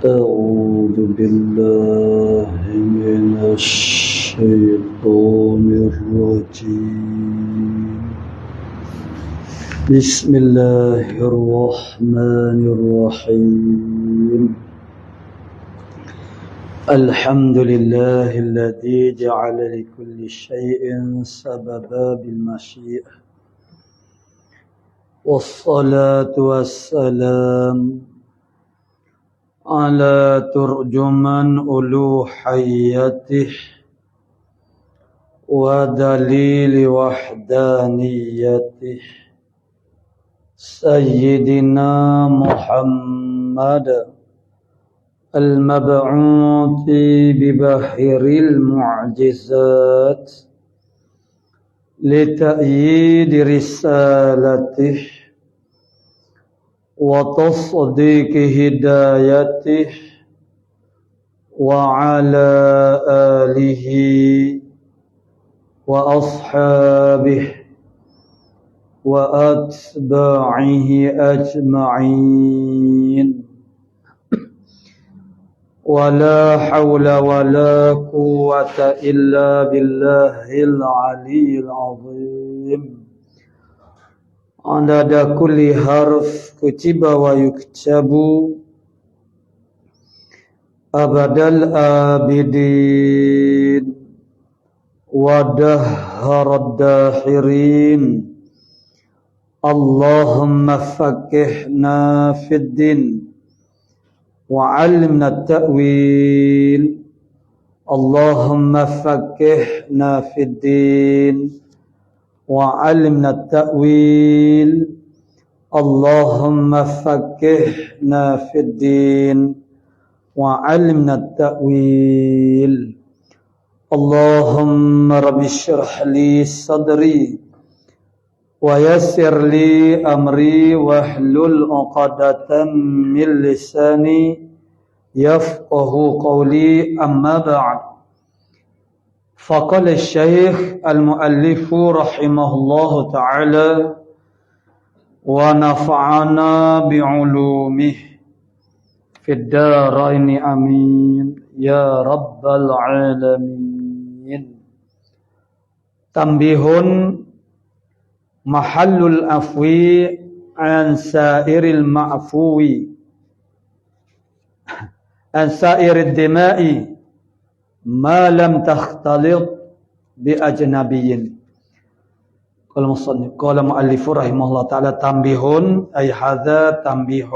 أعوذ بالله من الشيطان الرجيم بسم الله الرحمن الرحيم الحمد لله الذي جعل لكل شيء سببا بالمشيئة والصلاة والسلام على ترجمان ألوهيته ودليل وحدانيته سيدنا محمد المبعوث ببحر المعجزات لتأييد رسالته وتصديق هدايته وعلى آله وأصحابه وأتباعه أجمعين ولا حول ولا قوة إلا بالله العلي العظيم عدد كل حرف كتب ويكتب أبد الآبدين ودهر الداهرين اللهم فقهنا في الدين وعلمنا التأويل اللهم فقهنا في الدين وعلمنا التأويل اللهم فقهنا في الدين وعلمنا التأويل اللهم رب اشرح لي صدري ويسر لي أمري واحلل عقدة من لساني يفقه قولي أما بعد فقال الشيخ المؤلف رحمه الله تعالى ونفعنا بعلومه في الدارين آمين يا رب العالمين. تنبيه محل العفو عن سائر المعفو عن سائر الدماء ما لم تختلط بأجنبي. قال مؤلف رحمه الله تعالى تنبيه أي هذا تنبيه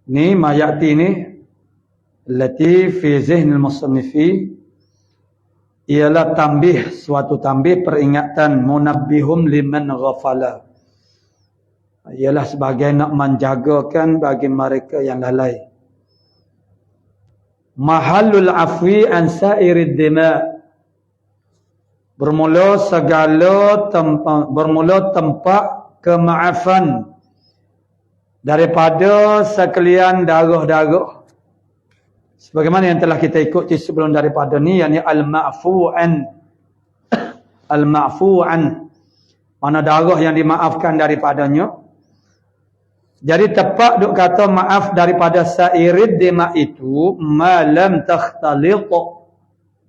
ni ma ya'ti ni allati fi zihnil musannifi ialah tambih, suatu tambih peringatan munabbihum liman ghafala, ialah sebagai nak menjagakan bagi mereka yang lalai. Mahallul afwi an sairid dima, bermula tempat kemaafan daripada sekalian darah-darah, sebagaimana yang telah kita ikuti sebelum daripada ni, yakni al-ma'fu an mana darah yang dimaafkan daripadanya. Jadi tepat duk kata maaf daripada sairid dima itu malam takhtalit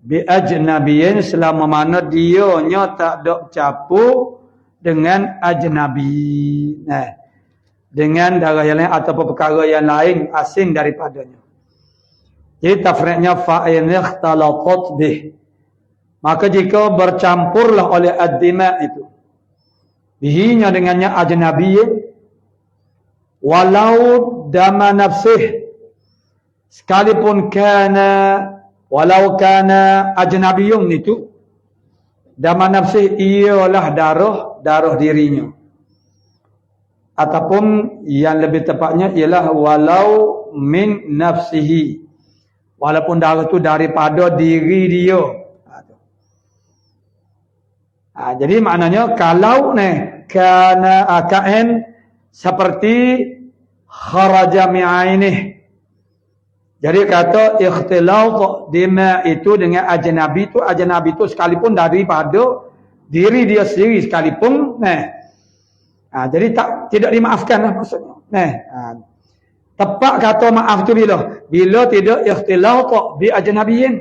bi ajnabiyyin, selama mana dianya tak ada campur dengan ajnabi, dengan darah yang lain ataupun perkara yang lain asing daripadanya. Jadi tafriqnya fa'in ikhtalatat bih, maka jika bercampurlah oleh ad-dima itu bihinya dengannya ajnabiyyin, walau dama nafsih, sekalipun walau kana ajnabiyyun itu dama nafsih ialah darah dirinya, ataupun yang lebih tepatnya ialah walau min nafsihi, walaupun darah itu daripada diri dia. Jadi maknanya kalau kana akain seperti kharaja mi'ainih, jadi kata ikhtilat dima itu dengan ajnabi itu sekalipun daripada diri dia sendiri sekalipun, jadi tidak dimaafkan lah maksudnya. Tepat kata maaf tu bila? Bila tidak ikhtilat bi ajnabiyin.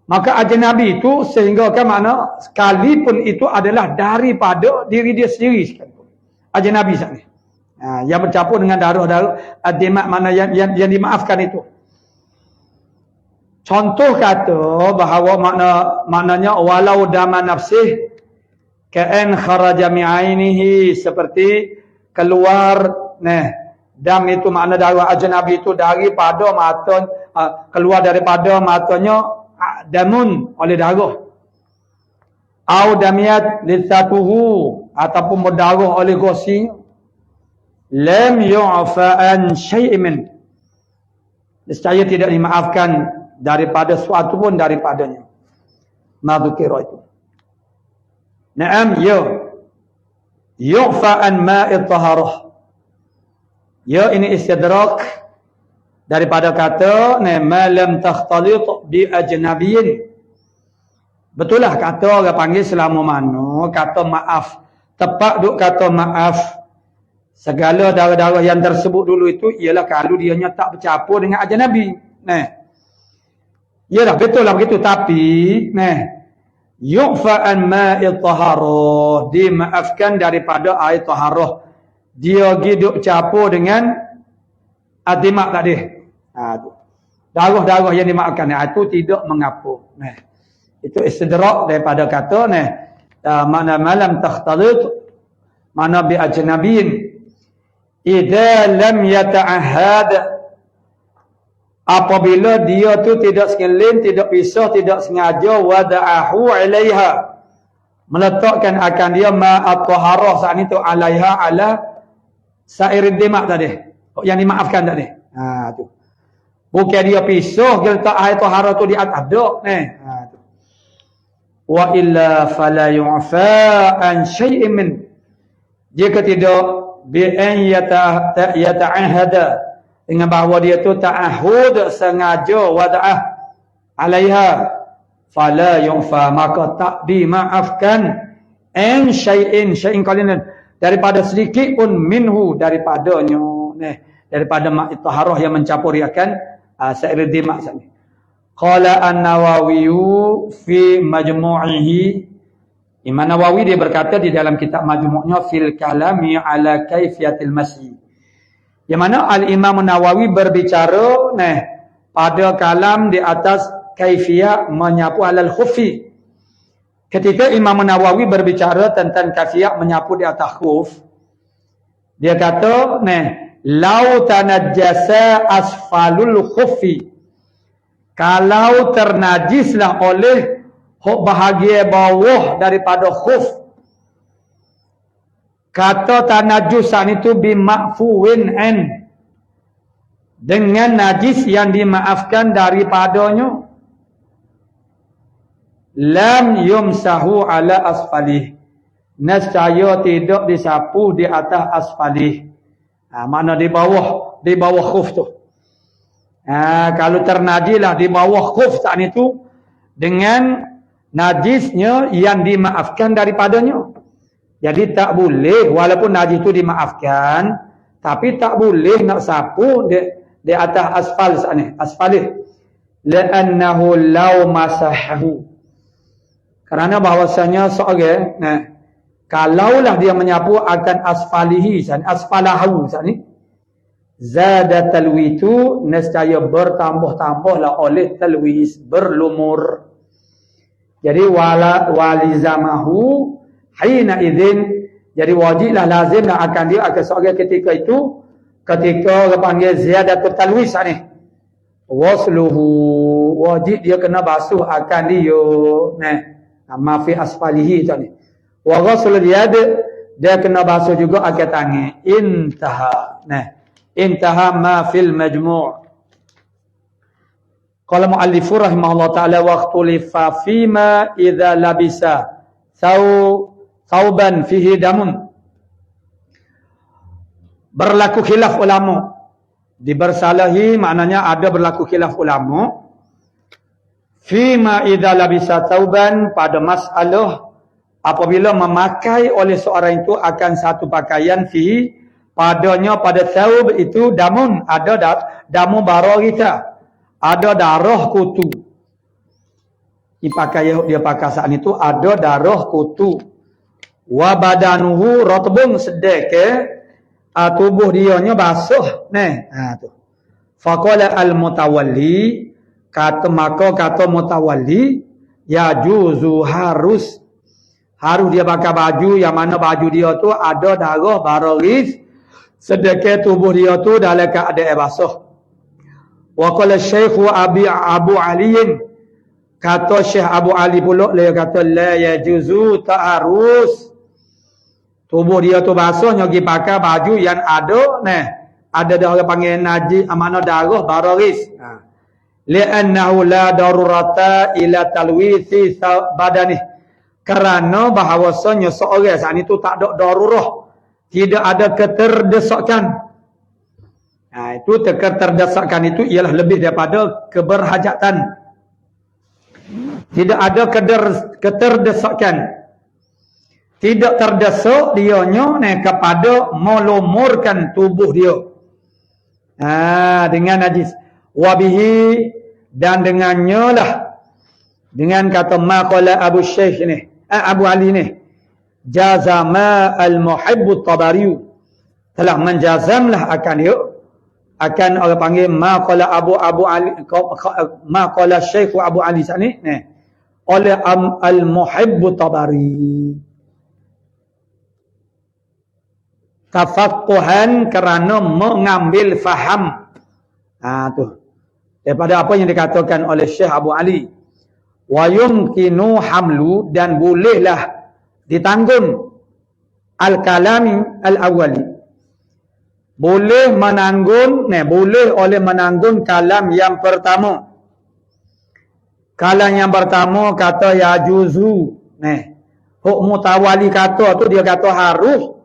Maka ajnabi itu sehingga kan makna sekalipun itu adalah daripada diri dia sendiri sekalipun. Ajnabi sana. Yang bercampur dengan darah-darah ad-dima' mana yang dimaafkan itu. Contoh kata bahawa maknanya walau dama nafsih ka'an kharaja mi'ainihi, seperti keluar dam itu makna darah ajnabi itu daripada mata, keluar daripada matanya damun oleh darah, au damiyat litsatuhu ataupun berdarah oleh gosi, lam yu'fa an syai'in min, nescaya tidak dimaafkan daripada suatu pun daripadanya. Madzukira itu. Naam, ya. Yu'fa an ma'id taharah. Ya, ini istidrak daripada kata ma lam takhtalit bi ajnabiyyin. Betul lah kata orang panggil selama mana kata maaf. Tepat duk kata maaf. Segala darah-darah yang tersebut dulu itu ialah kalau dianya tak bercampur dengan ajnabi. Yalah, betul lah begitu, tapi yu'fa an ma'id taharah, dimaafkan daripada air taharah. Dia hidup campur dengan ad-dima' tadi. Darah-darah yang dimaafkan itu tidak mengapa. Itu istidrak daripada kata mana malam takhtalit mana bi ajnabiyin idza lam yata'ahad, apabila dia tu tidak sekalian, tidak pisah, tidak sengaja wada'ahu 'alaiha, meletakkan akan dia ma'at-taharah saat itu 'alaiha ala sairid dima' tadi, yang dimaafkan tadi. Tu. Bukan dia pisah dia letak air taharah tu di atas dak tu. Wa illa fala yu'fa an syai'in min, jika tidak bi an yata'ahada, dengan bahawa dia tu ta'ahud sengaja wada'ah 'alaiha, fala yu'fa, maka tak dimaafkan an syai'in qalilan, daripada sedikit pun minhu, daripadanya daripada ma'id taharah yang mencampuri akan sa'ir dima' sini. Qala an-Nawawi fi majmu'ihi, Imam Nawawi dia berkata di dalam kitab majmu'nya fil kalami ala kaifiyatil masyi, yang mana al-Imam Nawawi berbicara pada kalam di atas kaifiyah menyapu alal khuffi. Ketika Imam Nawawi berbicara tentang kaifiyah menyapu di atas khuf, dia kata lau tanajjasa asfalul khuffi, kalau ternajislah oleh bahagian bawah daripada khuf, kata tanajusan itu bima'fuwin an, dengan najis yang dimaafkan daripadanya, lam yumsahu ala asfalih, nescaya tidak disapu di atas asfalih. Mana di bawah khuf tu. Kalau ternajislah di bawah khuf saat itu dengan najisnya yang dimaafkan daripadanya. Jadi tak boleh, walaupun najis itu dimaafkan, tapi tak boleh nak sapu di atas asfal sana, asfalih. La'annahu law masahahu, kerana bahawasanya seorang kalaulah dia menyapu akan asfalihi sana, asfalahu sana, zada talwitu, nescaya bertambah-tambahlah oleh talwis, berlumur. Jadi walizamahu hina idzin, jadi wajiblah, lazimlah akan dia akan seorang ketika itu, ketika panggil ziyadatul talwis ni, wasluhu, wajib dia kena basuh akan dia ma fi asfalihi tadi, wa ghusl yad, dia kena basuh juga akan tangan. Intaha ma fil majmu'. Qala mu'allifu rahimahullah ta'ala wa ikhtulifa fima idza labisa thawban fihi damun. Berlaku khilaf ulama. Dibersalahi maknanya ada berlaku khilaf ulama. Fima idza labisa thawban, pada masalah apabila memakai oleh seorang itu akan satu pakaian fihi, padanya pada saub itu damun, ada damu barorita, ada darah kutu. Dia pakai saat itu ada darah kutu. Wa badanuhu ratbun sedeke tubuh dianya basuh. Tu. Faqala al-mutawalli, kata mutawalli, ya juzu harus dia pakai baju yang mana baju dia tu ada darah baroris sedekah tubuh dia tu dalam keadaan basuh. Wa qala Syekh Abu Ali, kata Syekh Abu Ali pula dia kata la yajuzu ta'arus, tubuh dia tu basuh pergi pakai baju yang ada darah panggil najis mana darah baroris. Li'annahu la darurata ila talwisi badanih, kerana bahawasanya seorang saat itu tak ada darurah, tidak ada keterdesakan. Itu keterdesakan itu ialah lebih daripada keberhajatan. Tidak ada keterdesakan. Tidak terdesak dianya kepada melumurkan tubuh dia. Dengan najis. Wabihi, dan dengannya lah, dengan kata maqala Abu Syekh ni, Abu Ali ni, jazama al-muhibbu Tabari, telah menjazamlah akan dia, akan orang panggil maqala Abu Ali, maqala Syekh Abu Ali sini oleh al-muhibbu Tabari, tafaqquhan, kerana mengambil faham tu daripada apa yang dikatakan oleh Syekh Abu Ali. Wa yumkinu hamlu, dan bolehlah ditanggung al-kalami al-awwali, boleh menanggung boleh oleh menanggung kalam yang pertama. Kalam yang pertama kata ya juzu, huk mutawali kata tu dia kata harus,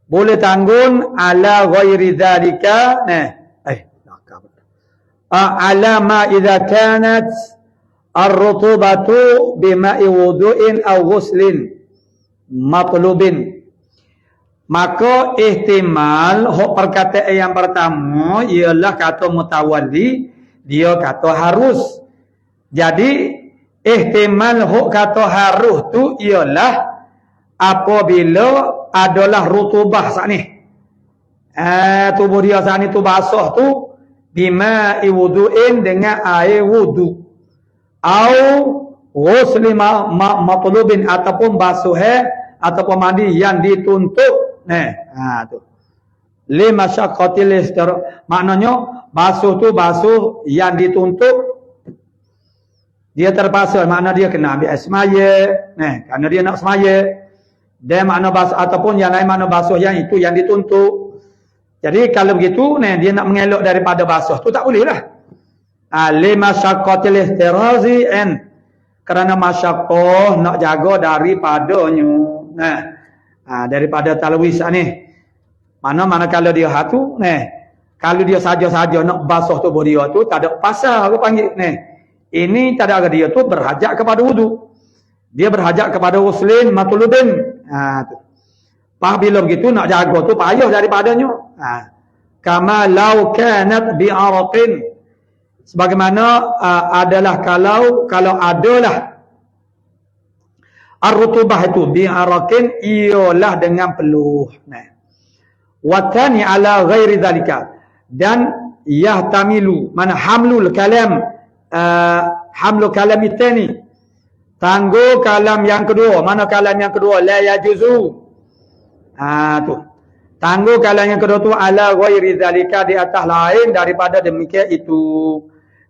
boleh tanggung ala ghairi dzalika ala ma idza kanat ar-rutubatu bima'i wudu'in aw ghuslin matlubin. Maka ihtimal hok perkataan yang pertama ialah kata mutawalli, dia kata harus. Jadi ihtimal hok kata harus tu ialah apabila adalah rutubah saat ni, tubuh dia saat ni tu basah tu bima'i wudu'in, dengan air wudu, au ghusli matlubin, ataupun basuh ataupun mandi yang dituntut. Tu li masyaqqatil istir, maknanya basuh tu basuh yang dituntut, dia terpaksa, makna dia kena ambil semaya kerana dia nak semaya. Dan makna basuh ataupun yang lain, makna basuh yang itu yang dituntut. Jadi kalau begitu dia nak mengelak daripada basuh tu tak boleh lah. Li masyaqqatil istirazi, kerana masyaqqah nak jaga daripadanya, daripada talwis ni. Mana kalau dia hatu kalau dia saja-saja nak basuh tubuh dia tu tak ada pasal aku panggil ini tak ada, dia tu berhajat kepada wudu, dia berhajat kepada ghuslin matlubin. Tu bila begitu nak jaga tu payah daripadanya. Kama law kanat bi araqin, sebagaimana adalah kalau adalah ar-rutubah itu bi araqin, ialah dengan peluh. Wa tani ala ghairi zalika, dan yahtamilu, mana hamlul kalam, hamlu kalam itani, tangguh kalam yang kedua. Mana kalam yang kedua? La yajuzu. Tu tangguh kalam yang kedua tu ala ghairi zalika, di atas lain daripada demikian itu.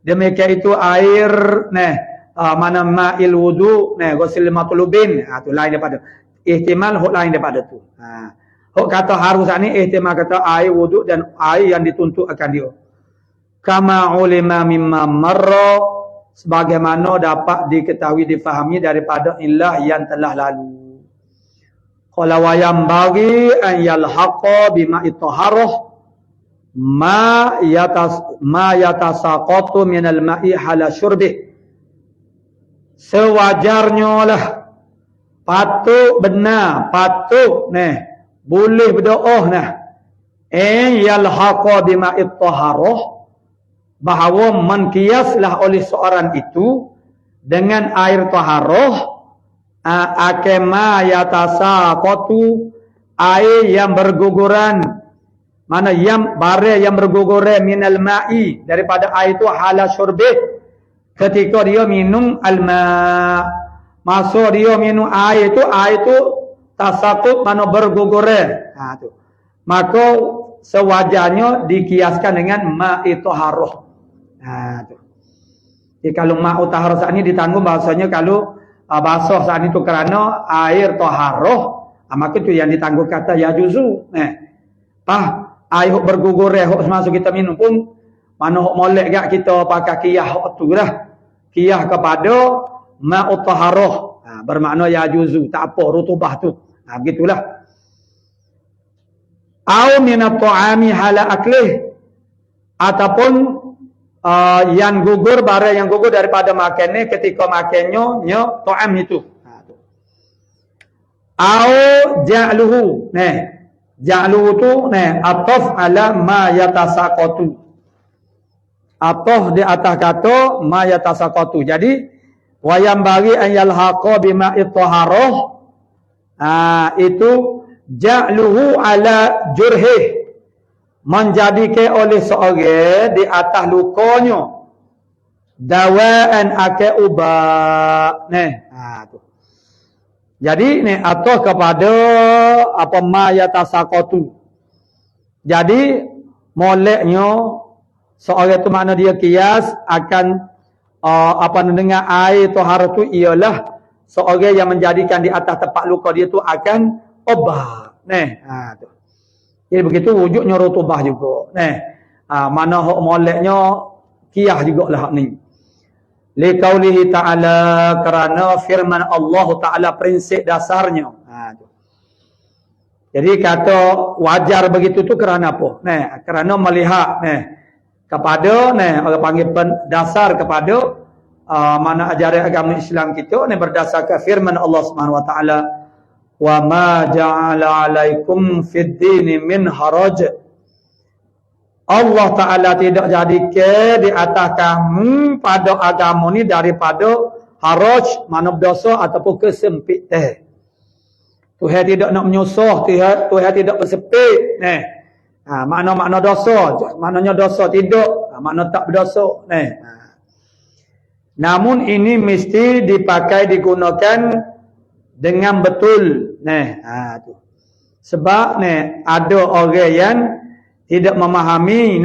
Demikian itu air mana ma'il wudu ghusl matlubin, tu lain daripada ihtimal, hok lain daripada tu. Hok kata harus ni ihtimal kata air wudu dan air yang dituntut akan dia. Kama ulima mimma marra, sebagaimana dapat diketahui difahami daripada ilah yang telah lalu. Qala wa yambaghi an yalhaqa bima itaharah ma yatasaqatu min al-ma'i hala syurbih. Sewajarnya lah, patut benar, patut boleh berdoa yalhaqa bima'it taharah, bahawa menkiaslah oleh seorang itu dengan air taharah akema yatasaqatu, air yang berguguran, mana yang bare yang berguguran minal ma'i, daripada air itu hala syurbih, ketika dia minum al-ma', masa dia minum air itu tasaqut, mana berguguran, tu maka sewajarnya dikiaskan dengan ma'i taharah. Tu. Jadi kalau ma'u taharah saat ini ditanggung bahasanya kalau basuh saat itu kerana air taharah, maka itu yang ditanggung kata ya juzu. Air bergugur hok masuk kita minum pun mana hok molek gak kita pakai qiyah hok tu dah. Qiyah kepada ma'u taharah. Bermakna ya juzu, tak apa rutubah tu. Begitulah. Au minat ta'ami hala aklih, ataupun yang gugur, barang yang gugur daripada makannya ketika makannya ta'am itu. Au ja'luhu, ja'luhu tu ataf ala ma yatasaqatu, ataf di atas kata ma yatasaqatu. Jadi wayam bagi an yalhaqa bima'it taharah, itu ja'luhu ala jurhih, menjadikan oleh seorang di atas lukanya dawaan ake ubat. Tu. Jadi atau kepada apa ma yatasaqatu. Jadi moleknya seorang itu makna dia kias akan dengan air taharah tu ialah seorang yang menjadikan di atas tempat luka dia tu akan obat. Tu. Jadi begitu wujudnya rutubah juga. Mana hak moleknya qiyah jugalah hak ni. Liqaulihi ta'ala, kerana firman Allah Ta'ala prinsip dasarnya. Jadi kata wajar begitu tu kerana apa? Kerana melihat kepada orang panggil dasar kepada mana ajaran agama Islam kita berdasarkan firman Allah Subhanahu wa taala, wa ma ja'ala 'alaikum fid dini min haraj. Allah Ta'ala tidak jadikan di atas kamu pada agama ni daripada haraj, mana berdosa ataupun kesempitan. Tuhan tidak nak menyusah, Tuhan tidak bersempit. Makna dosa, maknanya dosa tidak, makna tak berdosa. Namun ini mesti dipakai, digunakan dengan betul. Tu. Sebab ada orang yang tidak memahami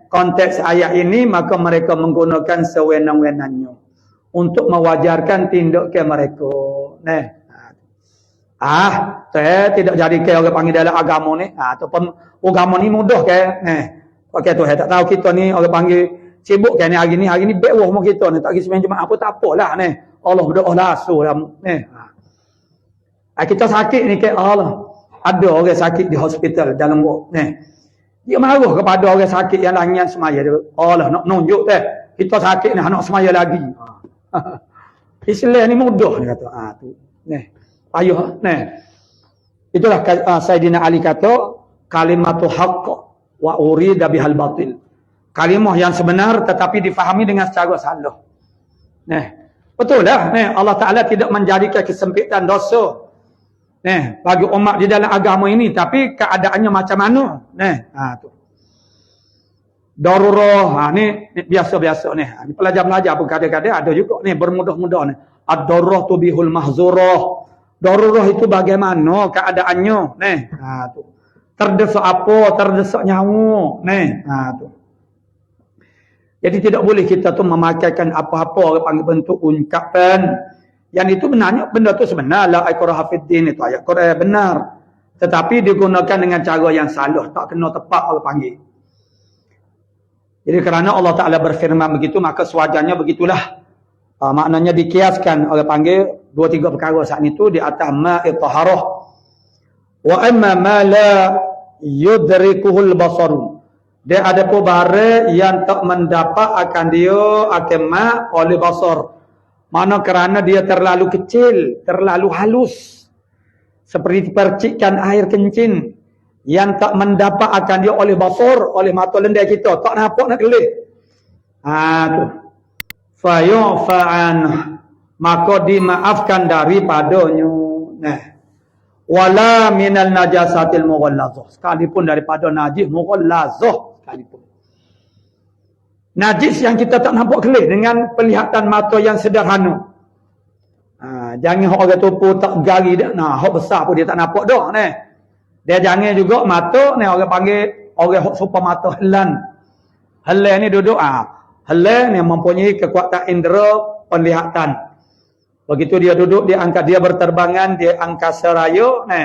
konteks ayat ini, maka mereka menggunakan sewenang-wenangnya untuk mewajarkan tindakan mereka. Saya tidak jadi ke orang panggil dalam agama ni, ataupun agama ni mudah ke? Okey tu, saya tak tahu kita ni orang panggil sibuk ke ni hari ni baik rumah kita ni tak pergi sembahyang Jumaat apa tak apalah Allah berdoa lah sudah kita sakit ni ke Allah. Ada orang sakit di hospital dalam ward dia marah kepada orang sakit yang lain semaya dia. Allah nak nunjuk kita sakit ni nak semaya lagi. Islam ni mudah dia kata. Tu. Payah. Itulah Sayyidina Ali kata kalimatu haqq wa urida bihal batil. Kalimah yang sebenar tetapi difahami dengan secara salah. Betul lah. Allah Ta'ala tidak menjadikan kesempitan dosa bagi umat di dalam agama ini, tapi keadaannya macam mana? Tu. Darurah, ni biasa-biasa ni. Pelajar-pelajar pun kadang-kadang ada juga bermudah-mudah ni. Ad-darurah tubihul mahzurah. Darurah itu bagaimana keadaannya? Tu. Terdesak apa? Terdesak nyawa. Tu. Jadi tidak boleh kita tu memakaikan apa-apa panggil bentuk ungkapan. Yang itu benarnya, benda itu sebenar. La ikraha fid din, itu ayat Quran benar. Tetapi digunakan dengan cara yang salah. Tak kena tepat orang panggil. Jadi kerana Allah Ta'ala berfirman begitu, maka sewajarnya begitulah. Maknanya dikiaskan orang panggil 2-3 perkara saat itu di atas ma'i taharah. Wa amma ma la yudrikuhul basaru. Dia ada pun barang yang tak mendapat akan dia akan ma' oleh basar. Mana kerana dia terlalu kecil, terlalu halus. Seperti percikan air kencing yang tak mendapat akan dia oleh basar, oleh mata lendai kita, tak nampak nak kelih. Tu. Fa yu'fa'an, maka dimaafkan daripadanya. Nah. Wala minal najasatil mughallazah, sekalipun daripada najis mughallazah sekalipun. Najis yang kita tak nampak kelih dengan penglihatan mata yang sederhana. Jangan orang tupu tak gari dah. Hak besar pun dia tak nampak dah ni. Dia jangan juga mata ni orang panggil orang hak serupa mata helan. Helan ni duduk helan yang mempunyai kekuatan indera penglihatan. Begitu dia duduk, dia angkat, dia berterbangan, dia angkasa raya ni.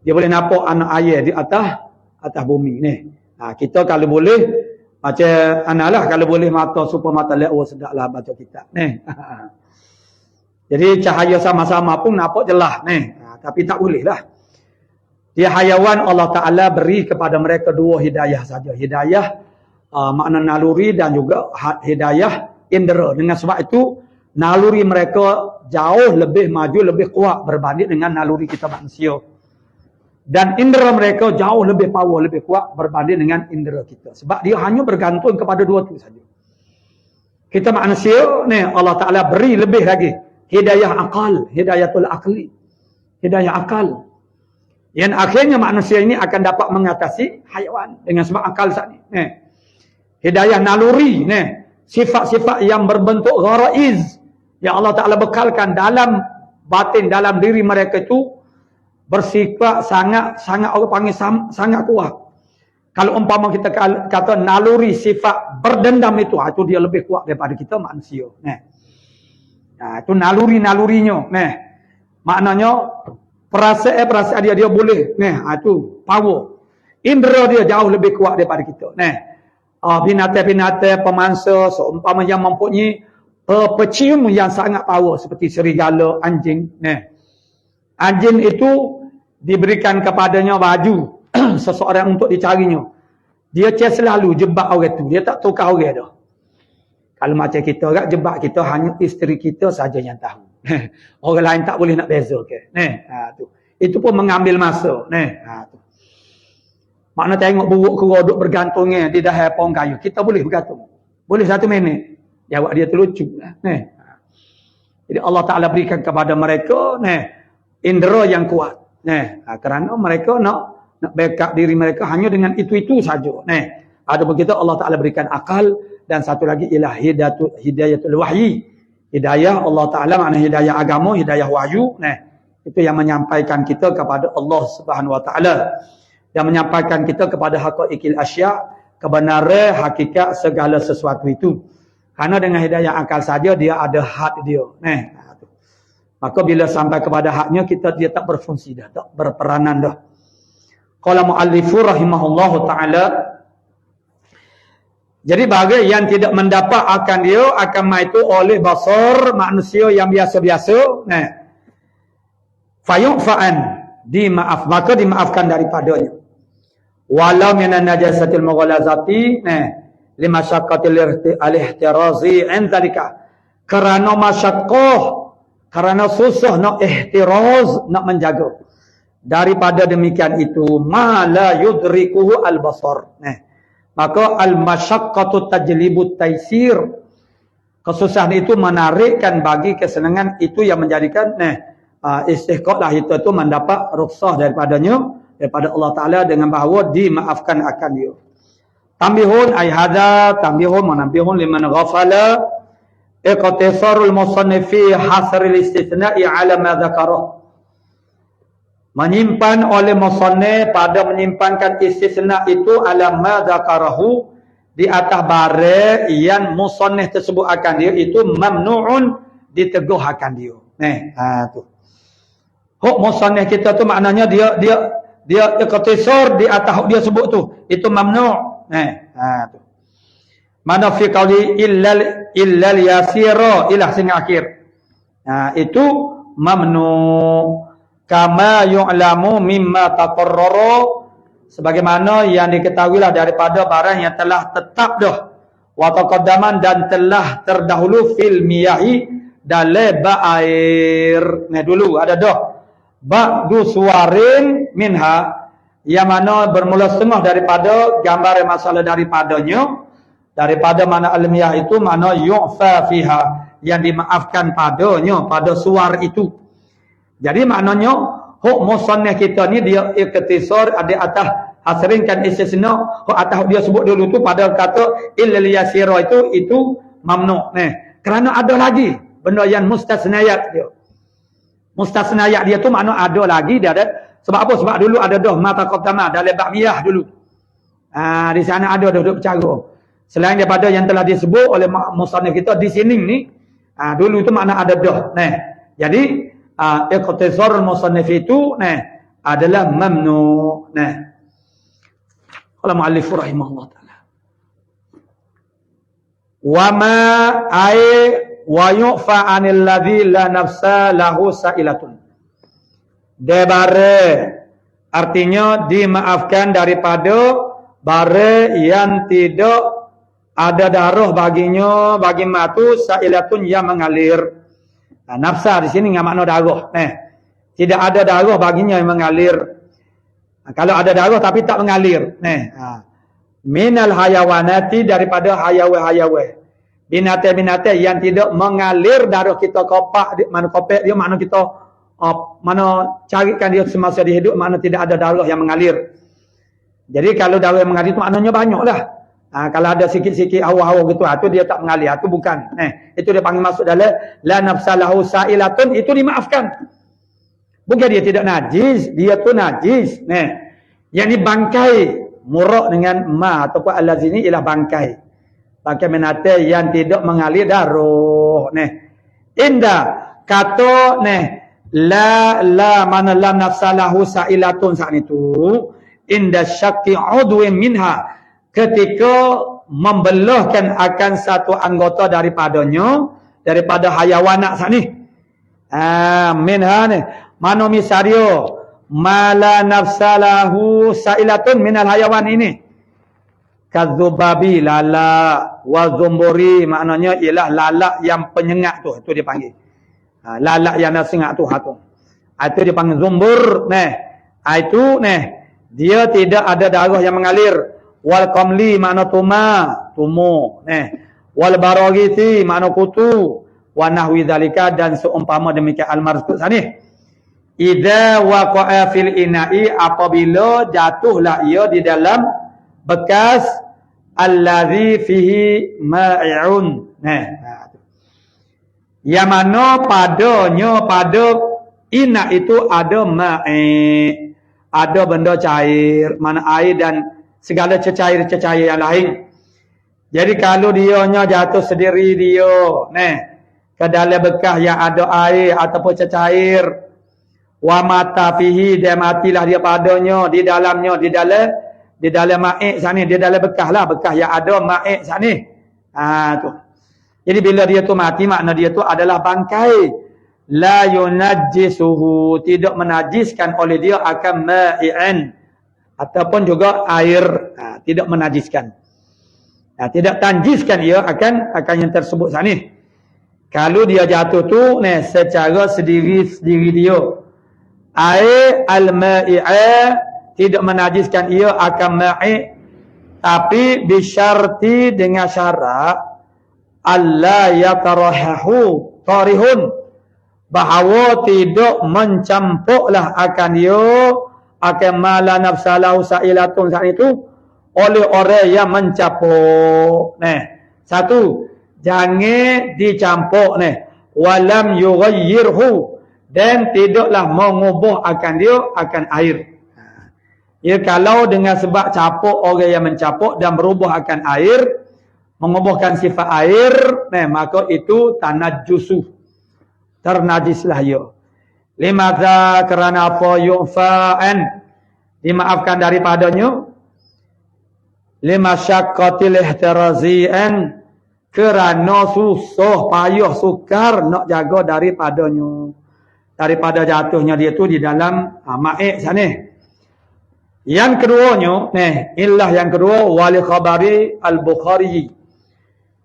Dia boleh nampak anak air di atas bumi ni. Kita kalau boleh macam analah kalau boleh mata serupa mata lewa sedaklah baca kitab ni. Jadi cahaya sama-sama pun nampak jelas ni. Tapi tak boleh lah. Dia hayawan Allah Ta'ala beri kepada mereka dua hidayah saja. Hidayah makna naluri dan juga hidayah indera. Dengan sebab itu naluri mereka jauh lebih maju, lebih kuat berbanding dengan naluri kita manusia. Dan indera mereka jauh lebih power, lebih kuat berbanding dengan indera kita. Sebab dia hanya bergantung kepada dua itu saja. Kita manusia ni Allah Ta'ala beri lebih lagi. Hidayah akal, hidayatul akli. Hidayah akal. Yang akhirnya manusia ini akan dapat mengatasi hayawan dengan sebab akal saat ni. Hidayah naluri ni, sifat-sifat yang berbentuk gharaiz yang Allah Ta'ala bekalkan dalam batin, dalam diri mereka itu bersifat sangat orang panggil sangat kuat. Kalau umpama kita kata naluri sifat berdendam itu dia lebih kuat daripada kita manusia. Itu naluri-nalurinya. Maknanya perasaan dia boleh. Itu power. Indera dia jauh lebih kuat daripada kita. Binatang-binatang pemangsa seumpama yang mempunyai pecium yang sangat power seperti serigala, anjing. Anjing itu diberikan kepadanya baju seseorang untuk dicarinya. Dia selalu jebak orang tu. Dia tak tukar orang dah. Kalau macam kita kan jebak kita hanya isteri kita saja yang tahu. Orang lain tak boleh nak beza ke. Tu. Itu pun mengambil masa. Tu. Makna tengok buruk kera duk bergantungnya di dahi pohon kayu. Kita boleh bergantung. Boleh 1 minit. Jawab dia terlucu. Jadi Allah Ta'ala berikan kepada mereka indera yang kuat. Kerana mereka nak backup diri mereka hanya dengan itu-itu saja. Ada begitu Allah Ta'ala berikan akal. Dan satu lagi ialah hidayatul wahyi. Hidayah Allah Ta'ala makna hidayah agama, hidayah wahyu. Itu yang menyampaikan kita kepada Allah Subhanahu Wa Ta'ala. Yang menyampaikan kita kepada haqaiqil asya, kebenaran hakikat segala sesuatu itu. Karena dengan hidayah akal saja dia ada had dia. Maka bila sampai kepada hadnya dia tak berfungsi dah, tak berperanan dah. Qala muallifu rahimahullahu ta'ala, jadi bagi yang tidak mendapat akan dia akan itu oleh basar manusia yang biasa-biasa, fayu'fa'an, maka dimaafkan daripadanya. Walau minan najasatil mughallazati, limasyaqqatil al-ihtirazi 'indalika, kerana masyaqqah, kerana susah nak ihtiraz, nak menjaga. Daripada demikian itu ma la yudrikuhu al-basar. Maka al-masyaqqatu tajlibut taisir. Kesusahan itu menarikkan bagi kesenangan, itu yang menjadikan istiqaqlah itu mendapat rukhsah daripadanya, daripada Allah Ta'ala dengan bahawa dimaafkan akan dia. Tambihun ay hadza tambihun manabihun liman ghafala iqtisarul musannifi hasril istithna'i ala ma dzakara. Menyimpan oleh musannif pada menyimpankan istisna itu ala ma dzakarahu, di atas barang yang musannif tersebut akan dia itu mamnu'un, diteguh akan dia. Tu. Hak musannif kita tu maknanya dia iqtisar di atas hak dia sebut tu, itu mamnu'. Tu. Mana fi qauli illal yasira ila sehingga akhir. Itu mamnu'. Kama yu'lamu mimma taqarrara, sebagaimana yang diketahuilah daripada barang yang telah tetap dah, wa taqaddaman, dan telah terdahulu fil miyahi, dalam air. Dulu ada dah ba'du suwarin minha, yang mana bermula setengah daripada gambar masalah daripada mana almiah itu mana yu'fa fiha, yang dimaafkan padanya pada suar itu. Jadi maknanya huk musannaf kita ni dia iktisar ada atas hasringkan istisna, huk atas dia sebut dulu tu pada kata illal yasira itu mamnu. Kerana ada lagi benda yang mustasnayat dia. Mustasnayat dia tu makna ada lagi dia ada. Sebab apa? Sebab dulu ada dah mata qadama dalam bab miyah dulu. Di sana ada dah bercara. Selain daripada yang telah disebut oleh musannaf kita di sini ni, dulu itu makna ada dah. Jadi iqtisar musannaf itu adalah mamnu. Qala muallif rahimahullah taala. Wa ma ay wa yu'fa 'anil ladzi la nafsa lahu sa'ilatun. Debare artinya dimaafkan daripada bare yang tidak ada darah baginya, bagi matu sa'ilatun yang mengalir. Nafsa di sini enggak makna darah. Tidak ada darah baginya yang mengalir. Kalau ada darah tapi tak mengalir. Minal hayawanati, daripada hayawan-hayawan. Binatang-binatang yang tidak mengalir darah kita kopak, mana kopek dia, mana kita mana carikan dia semasa dia hidup, mana tidak ada darah yang mengalir. Jadi kalau darah yang mengalir itu maknanya banyaklah. Kalau ada sikit-sikit hawa-hawa gitu, itu dia tak mengalir, itu bukan. Itu dia panggil masuk dalam la nafsalahu sa'ilatun, itu dimaafkan. Bukan dia tidak najis, dia tu najis. Yang ni bangkai murak dengan ma ataupun al-lazini ialah bangkai. Bangkai binatang yang tidak mengalir darah. Indah kata la mana lam nafsalahu sa'ilatun saat itu inda syakki udwin minha, ketika membelahkan akan satu anggota daripadanya, daripada hayawanak saat ni. Minha ni mano misario mala nafsalahu sa'ilatun minal hayawan ini. Kadzubabi, lala, wa zumburi, maknanya ialah lalak yang penyengat tu, itu dia panggil. Lalak yang sengat tu, itu dia panggil zumbur. Itu dia tidak ada darah yang mengalir. Wal qamli, makna tumu. Wal baragiti, makna kutu. Wa nahwi dzalika, dan seumpama demikian al-marzkur sani. Idza waqa'a fil ina'i, apabila jatuhlah ia di dalam bekas allazi fihi ma'i'un. Yang mana padanya, pada ina itu ada ma'i, ada benda cair, mana air dan segala cecair-cecair yang lain. Jadi kalau dianya jatuh sendiri dia ke dalam bekas yang ada air ataupun cecair, wa mata fihi, dia matilah dia padanya, di dalamnya, di dalam ma'ik sana, di dalam bekas lah, bekas yang ada ma'ik sana. Tu. Jadi bila dia tu mati, makna dia tu adalah bangkai. La yunajjisuhu, tidak menajiskan oleh dia akan ma'i'an, ataupun juga air, tidak menajiskan. Tidak tanjiskan ia akan yang tersebut sana. Kalau dia jatuh tu secara sendiri dia, air al-ma'i'a, tidak menajiskan ia akan ma'i', tapi bisyarti, dengan syarat alla yatarahahu tarihun, bahawa tidak mencampuklah akan dia akan mala nafsalahu sa'ilatun saat itu oleh orang yang mencampuk. Satu, jangan dicampuk walam yughayyirhu, dan tidaklah mengubah akan dia akan air. Ya, kalau dengan sebab capuk orang yang mencapuk dan berubah akan air, mengubahkan sifat air, maka itu tanajjusu, ternajislah ia. Limadza, kerana apa? Yu'fa'an, dimaafkan daripadanya. Limasyaqqatil ihtirazi'an, kerana susah payah sukar nak jaga daripadanya, daripada jatuhnya dia tu di dalam ma'ik sana. Yang keduanya, ilah yang kedua, wali khabari al-Bukhari,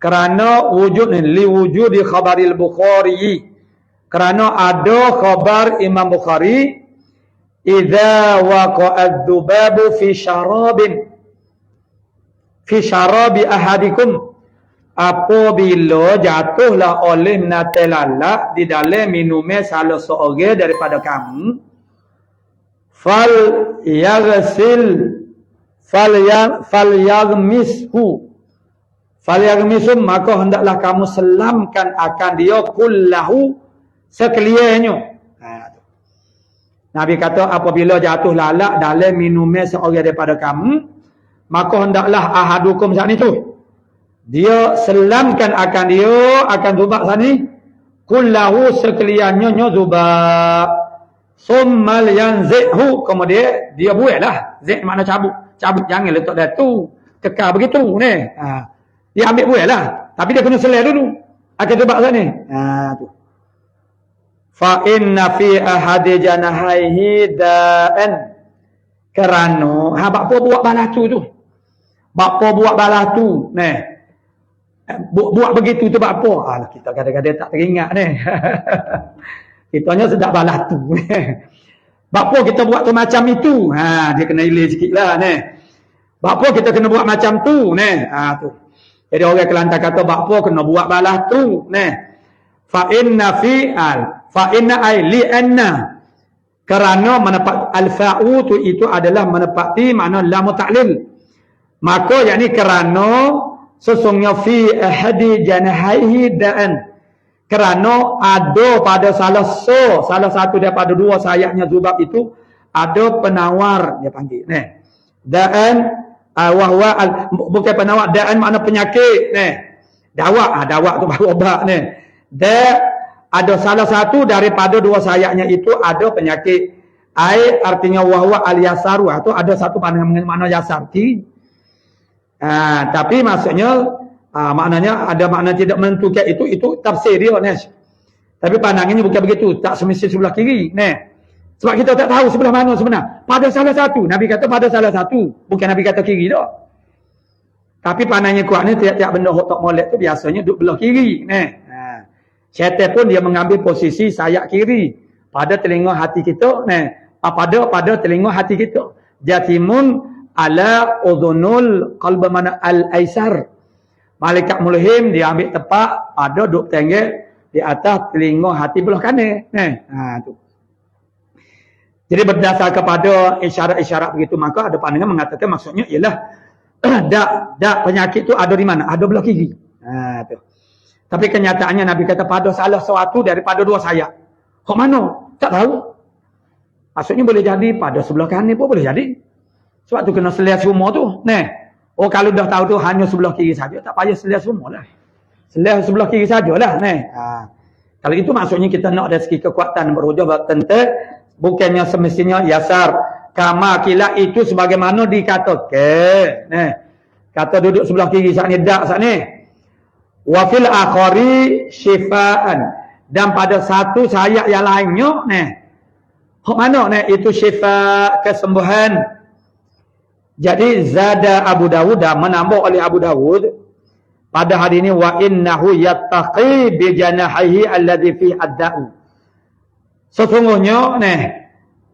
kerana wujud li wujudi khabari al-Bukhari, kerana ada khabar Imam Bukhari idza waqa'a dzubabu fi syarabi ahadikum, apabila jatuhlah oleh binatang lalat di dalam minumnya salah seorang daripada kamu, fal yaghmishu, maka hendaklah kamu selamkan akan dia kullahu, sekaliannya. Nabi kata apabila jatuh lalat dalam minumnya seorang daripada kamu, maka hendaklah ahadukum saat itu dia selamkan akan dia akan zubab sani kullahu, sekaliannya zubab. Summal yanzihu, kemudian dia buailah. Zik makna cabut. Jangan letak dah tu. Kekal begitu ni. Dia ambil buailah. Tapi dia kena selai dulu. Akan zubab sani. Tu. Fa inna fi ahadi janahaihi da'an, kerana bakpo buat balas tu. Bakpo buat balas tu. Buat begitu tu bakpo. Kita kadang-kadang tak teringat ni. Kita hanya sedap balas tu. Bakpo kita buat tu macam itu. Dia kena ilih sikit lah ni. Bakpo kita kena buat macam tu ni. Tu. Jadi orang Kelantan kata bakpo kena buat balas tu ni. Fa inna ay li anna, kerana menepati al-fa'u tu itu adalah menepati makna lam ta'lil. Maka yakni kerana sesungguhnya fi ahadi janahaihi da'an, kerana ada pada salah satu daripada dua sayapnya zubab itu ada penawar, dia panggil da'an, wahwa bukan penawar, da'an makna penyakit dawak tu baru obat ada salah satu daripada dua sayapnya itu ada penyakit. Artinya wahwa al-yasaru, itu ada satu pandangan makna yasar. Tapi maksudnya maknanya ada makna tidak menentukan, itu tafsir dia Tapi pandangannya bukan begitu, tak semestinya sebelah kiri sebab kita tak tahu sebelah mana sebenar. Pada salah satu, Nabi kata pada salah satu, bukan Nabi kata kiri dah. Tapi pandangnya kuat ni, tiap-tiap benda tak molek tu biasanya duduk belah kiri Syaitan pun dia mengambil posisi sayap kiri pada telinga hati kita pada telinga hati kita. Jatimun ala udhunul qalb mana al-aisar. Malaikat mulhim dia ambil tepat pada duk tenggek di atas telinga hati belah kanan tu. Jadi berdasar kepada isyarat-isyarat begitu, maka ada pandangan mengatakan maksudnya ialah dak penyakit tu ada di mana? Ada belah kiri. Tu. Tapi kenyataannya Nabi kata pada salah sesuatu daripada dua sayap. Kok mana? Tak tahu. Maksudnya boleh jadi pada sebelah kanan pun boleh jadi. Sebab tu kena selia semua tu. Kalau dah tahu tu hanya sebelah kiri saja, tak payah selia semua lah. Selia sebelah kiri sajalah. Kalau itu maksudnya kita nak dari segi kekuatan berhujah tentang bukannya semestinya yasar. Kama kila itu sebagaimana dikatakan. Kata duduk sebelah kiri saat ni, dak saat ni. Wa fil akhari syifaan, dan pada satu sayap yang lainnya mana itu syifa, kesembuhan. Jadi zada Abu Dawud, menambah oleh Abu Dawud pada hari ini, wa innahu yattaqi bi janahihi alladhi fi adda'u, sesungguhnya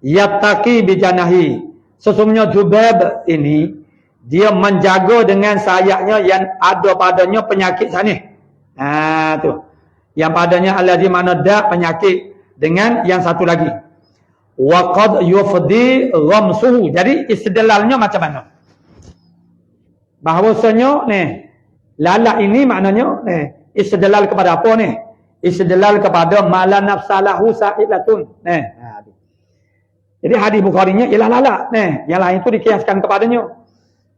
yattaqi bi janahi, sesungguhnya Zubab ini dia menjaga dengan sayapnya yang ada padanya penyakit sana. Tu. Yang padanya allazi manada penyakit dengan yang satu lagi. Wa qad yufdi ghamsuhu. Jadi istidlalnya macam mana? Bahawasanya lalat ini maknanya istidlal kepada apa ni? Istidlal kepada mala nafsalahu sa'ilatun. Jadi hadis Bukhari-nya ialah lalat. Yang lain tu dikiaskan kepadanya.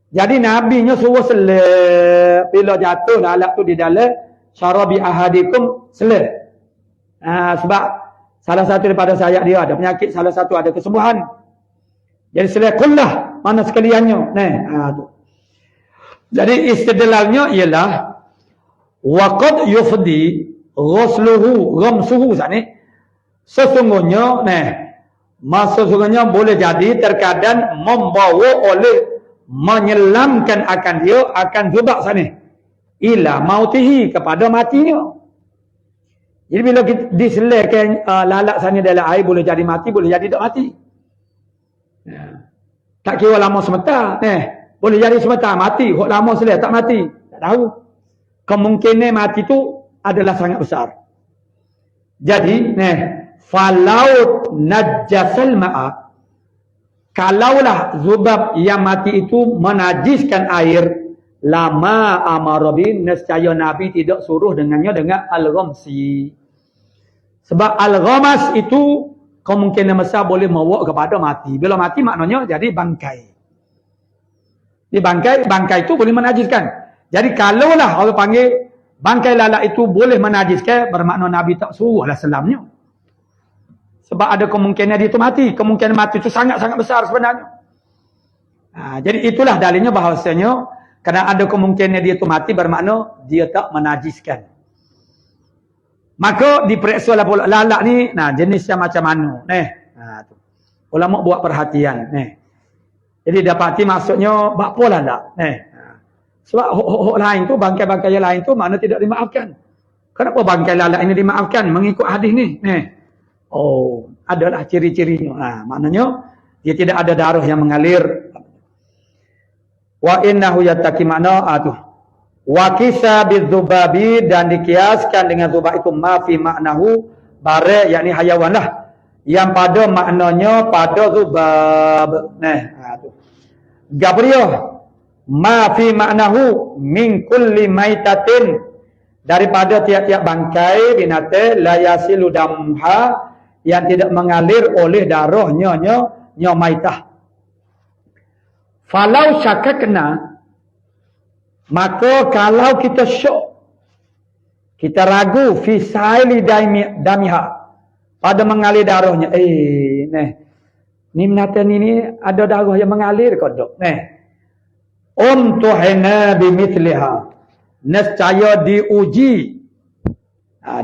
Jadi Nabi-nya suruh selai. Bila jatuh lalat tu di dalam syarabi ahadikum, selai. Sebab salah satu daripada sayap dia ada penyakit, salah satu ada kesembuhan. Jadi selai kullah, mana sekaliannya. Tu. Jadi istidlalnya ialah waqad yufdi ghusluhu ghamsuhu sani. Sesungguhnya sesungguhnya boleh jadi terkadang membawa oleh menyelamkan akan dia akan zubab sana ila mautihi, kepada matinya. Jadi bila diselaikan lalat sana dalam air, boleh jadi mati, boleh jadi tak mati. Ya. Tak kira lama sebentar. Boleh jadi sebentar mati. Hok lama selesai tak mati. Tak tahu. Kemungkinan mati tu adalah sangat besar. Jadi, falau najasal ma'a, kalaulah zubab yang mati itu menajiskan air, lama amarabin, nescaya Nabi tidak suruh dengannya dengan al-ghamsi. Sebab al-ghamas itu kemungkinan besar boleh membawa kepada mati. Bila mati maknanya jadi bangkai. Di bangkai itu boleh menajiskan. Jadi kalaulah orang panggil bangkai lalat itu boleh menajiskan, bermakna Nabi tak suruhlah selamnya. Sebab ada kemungkinan dia itu mati. Kemungkinan mati itu sangat-sangat besar sebenarnya. Jadi itulah dalilnya bahawasanya kerana ada kemungkinan dia itu mati, bermakna dia tak menajiskan. Maka diperiksa lah pula lalat ni, jenisnya macam mana. Ulama buat perhatian. Jadi dapati maksudnya apa lalat. Sebab hok lain tu, bangkai-bangkai yang lain tu mana tidak dimaafkan. Kenapa bangkai lalat ini dimaafkan mengikut hadis ni? Oh, adalah ciri-cirinya. Maknanya dia tidak ada darah yang mengalir. Wa innahu yattaqi makna wa kisa bizubabi, dan dikiaskan dengan zubab itu ma fi maknahu bare, yakni hayawan lah yang pada maknanya pada zubab. Gabriel ma fi maknahu min kulli maitatin, daripada tiap-tiap bangkai binatang la yasilu damha, yang tidak mengalir oleh darahnya nya maitah. Falau syakakna, maka kalau kita syok, kita ragu fi saili damiha, pada mengalir darahnya, ni binatang ni ada darah yang mengalir ke tak? Tuhina bimithliha, nescaya diuji,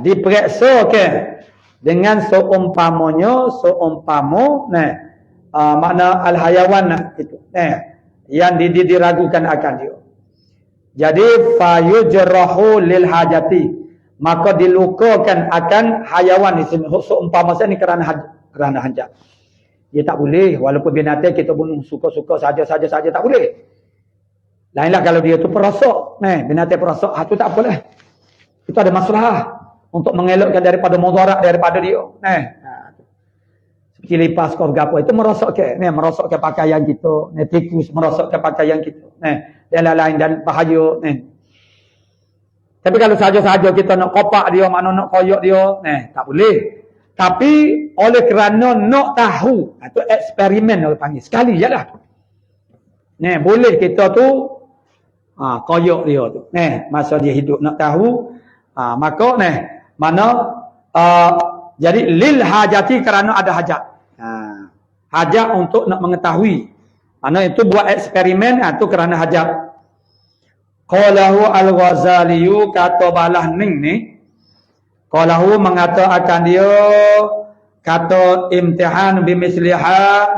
diperiksa ke dengan seumpamanya, makna al-hayawan itu, yang diragukan akan dia. Jadi fayujrahu lil hajati, maka dilukakan akan hayawan di sini, seumpama ni kerana hajat. Dia tak boleh, walaupun binatang kita bunuh suka-suka saja tak boleh. Lainlah kalau dia tu perosok, binatang perosok, itu tak apalah. Itu ada masalah untuk mengelakkan daripada mudarat daripada dia. Seperti lipas kau gapo itu merosokkan pakaian kita, tikus merosokkan pakaian kita. Dan lain-lain dan bahaya. Tapi kalau saja-saja kita nak kopak dia, mana nak koyak dia, tak boleh. Tapi oleh kerana nak tahu, itu eksperimen orang panggil. Sekali je lah. Boleh kita tu koyak dia tu. Masa dia hidup nak tahu, maka mana jadi lil hajati, kerana ada hajat. Hajat untuk nak mengetahui. Mana itu buat eksperimen, itu kerana hajat. Qalahu al-Ghazali, kata balah ning ni, qalahu mengatakan dia, kata imtihan bimisliha,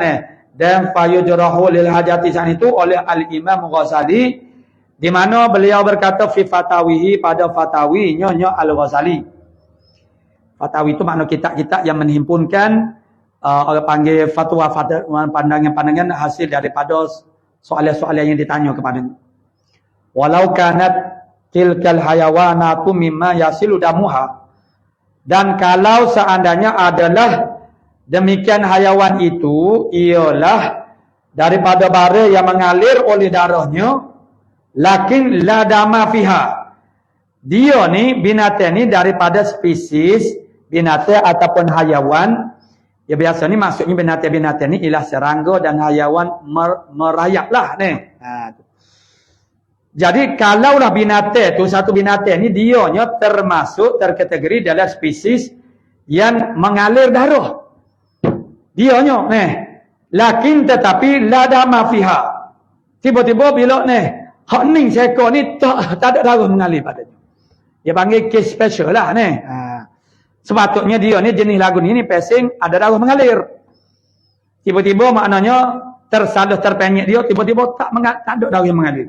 dan fayujrahu lil hajati san itu oleh al-Imam Ghazali, di mana beliau berkata fi fatawihi, pada fatawinya al-Ghazali. Fatawi itu makna kitab-kitab yang menghimpunkan orang panggil fatwa, pandangan-pandangan hasil daripada soalan-soalan yang ditanya kepadanya. Walau kanat tilkal hayawanatu mimma yasilu damuha, dan kalau seandainya adalah demikian hayawan itu ialah daripada bara yang mengalir oleh darahnya, lakin la dama fiha, dia ni binatang ni daripada spesies binatang ataupun hayawan. Ya biasa ni maksudnya binatang-binatang ni ialah serangga dan hayawan merayap lah ni. Jadi kalaulah binatang tu, satu binatang ni dianya termasuk terkategori dalam spesies yang mengalir darah. Dianya lakin tetapi la dama fiha. Tiba-tiba bila hak ning seekor ni tak ada darah mengalir padanya. Dia panggil case special lah ni. Sepatutnya dia ni jenis lagu ni pesing ada darah mengalir. Tiba-tiba maknanya tersalah terpenyek dia, tiba-tiba tak ada darah yang mengalir.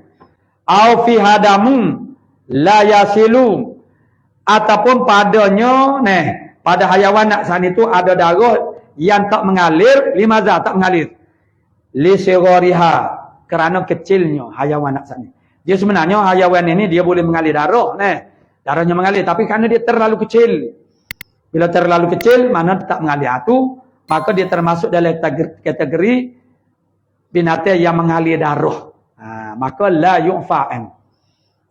Au fi hadamun la yasilu, ataupun padanya pada hayawan nak sana itu ada darah yang tak mengalir, limaza tak mengalir. li sigariha, kerana kecilnya hayawan nak ni. Dia sebenarnya hayawan ini dia boleh mengalir darah, darahnya mengalir, tapi kerana dia terlalu kecil. Bila terlalu kecil, mana tak mengalir itu, maka dia termasuk dalam kategori binatang yang mengalir darah. Maka la yu'fa'an,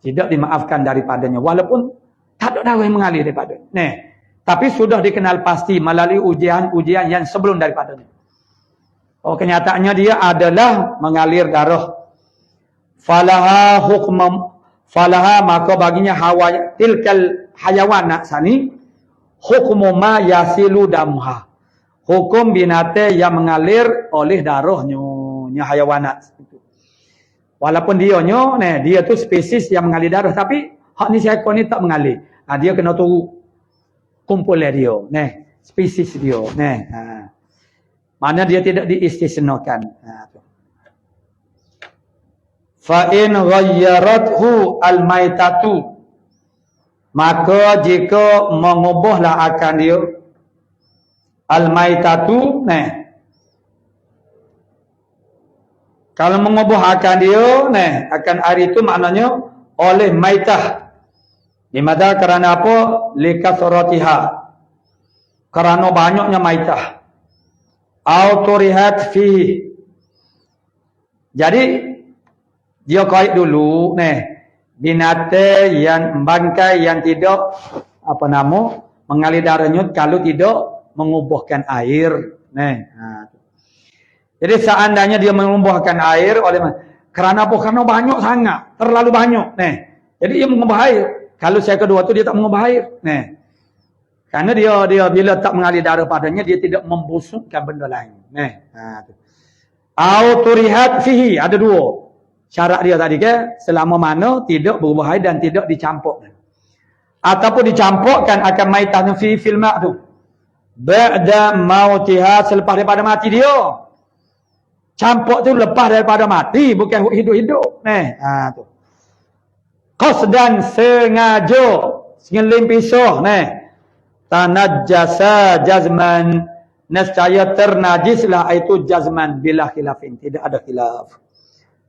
tidak dimaafkan daripadanya, walaupun tak ada darah yang mengalir daripada. Tapi sudah dikenal pasti melalui ujian-ujian yang sebelum daripadanya. Kenyataannya dia adalah mengalir darah. Falaha maka baginya tilkal hayawan sani hukmu ma yasilu damha, hukum binatang yang mengalir oleh darahnya, hayawanat itu. Walaupun dia tu spesies yang mengalir darah, tapi hak ni seekor ni tak mengalir. Dia kena tunggu kumpul dia, spesies dia, mana dia tidak diistisnakan. Fa in ghayyarathu al-maitatu, maka jika mengubahlah akan dia al-maitatu, kalau mengubah akan dia, akan air itu maknanya oleh maitah. Dimana kerana apa? Likathratiha, kerana banyaknya maitah. Autorihat fihi, jadi dia kait dulu, binatang yang bangkai yang tidak mengalir darahnya kalau tidak mengubahkan air. Jadi seandainya dia mengubahkan air kerana apa? Kerana banyak sangat, terlalu banyak. Jadi dia mengubah air. Kalau saya kedua tu dia tak mengubah air. Kerana dia bila tak mengalir darah padanya, dia tidak membusukkan benda lain. Autorihat fihi, ada dua syarat dia tadi ke, selama mana tidak berubah air dan tidak dicampur. Ataupun dicampurkan akan maitahnya fi fil ma' tu. Ba'da mautiha, selepas daripada mati dia. Campur tu lepas daripada mati, bukan hidup-hidup. Tu. Qasdan, sengaja, sengelim pisah. Tanajjasa jazman, nescaya ternajislah itu jazman bila khilafin, tidak ada khilaf.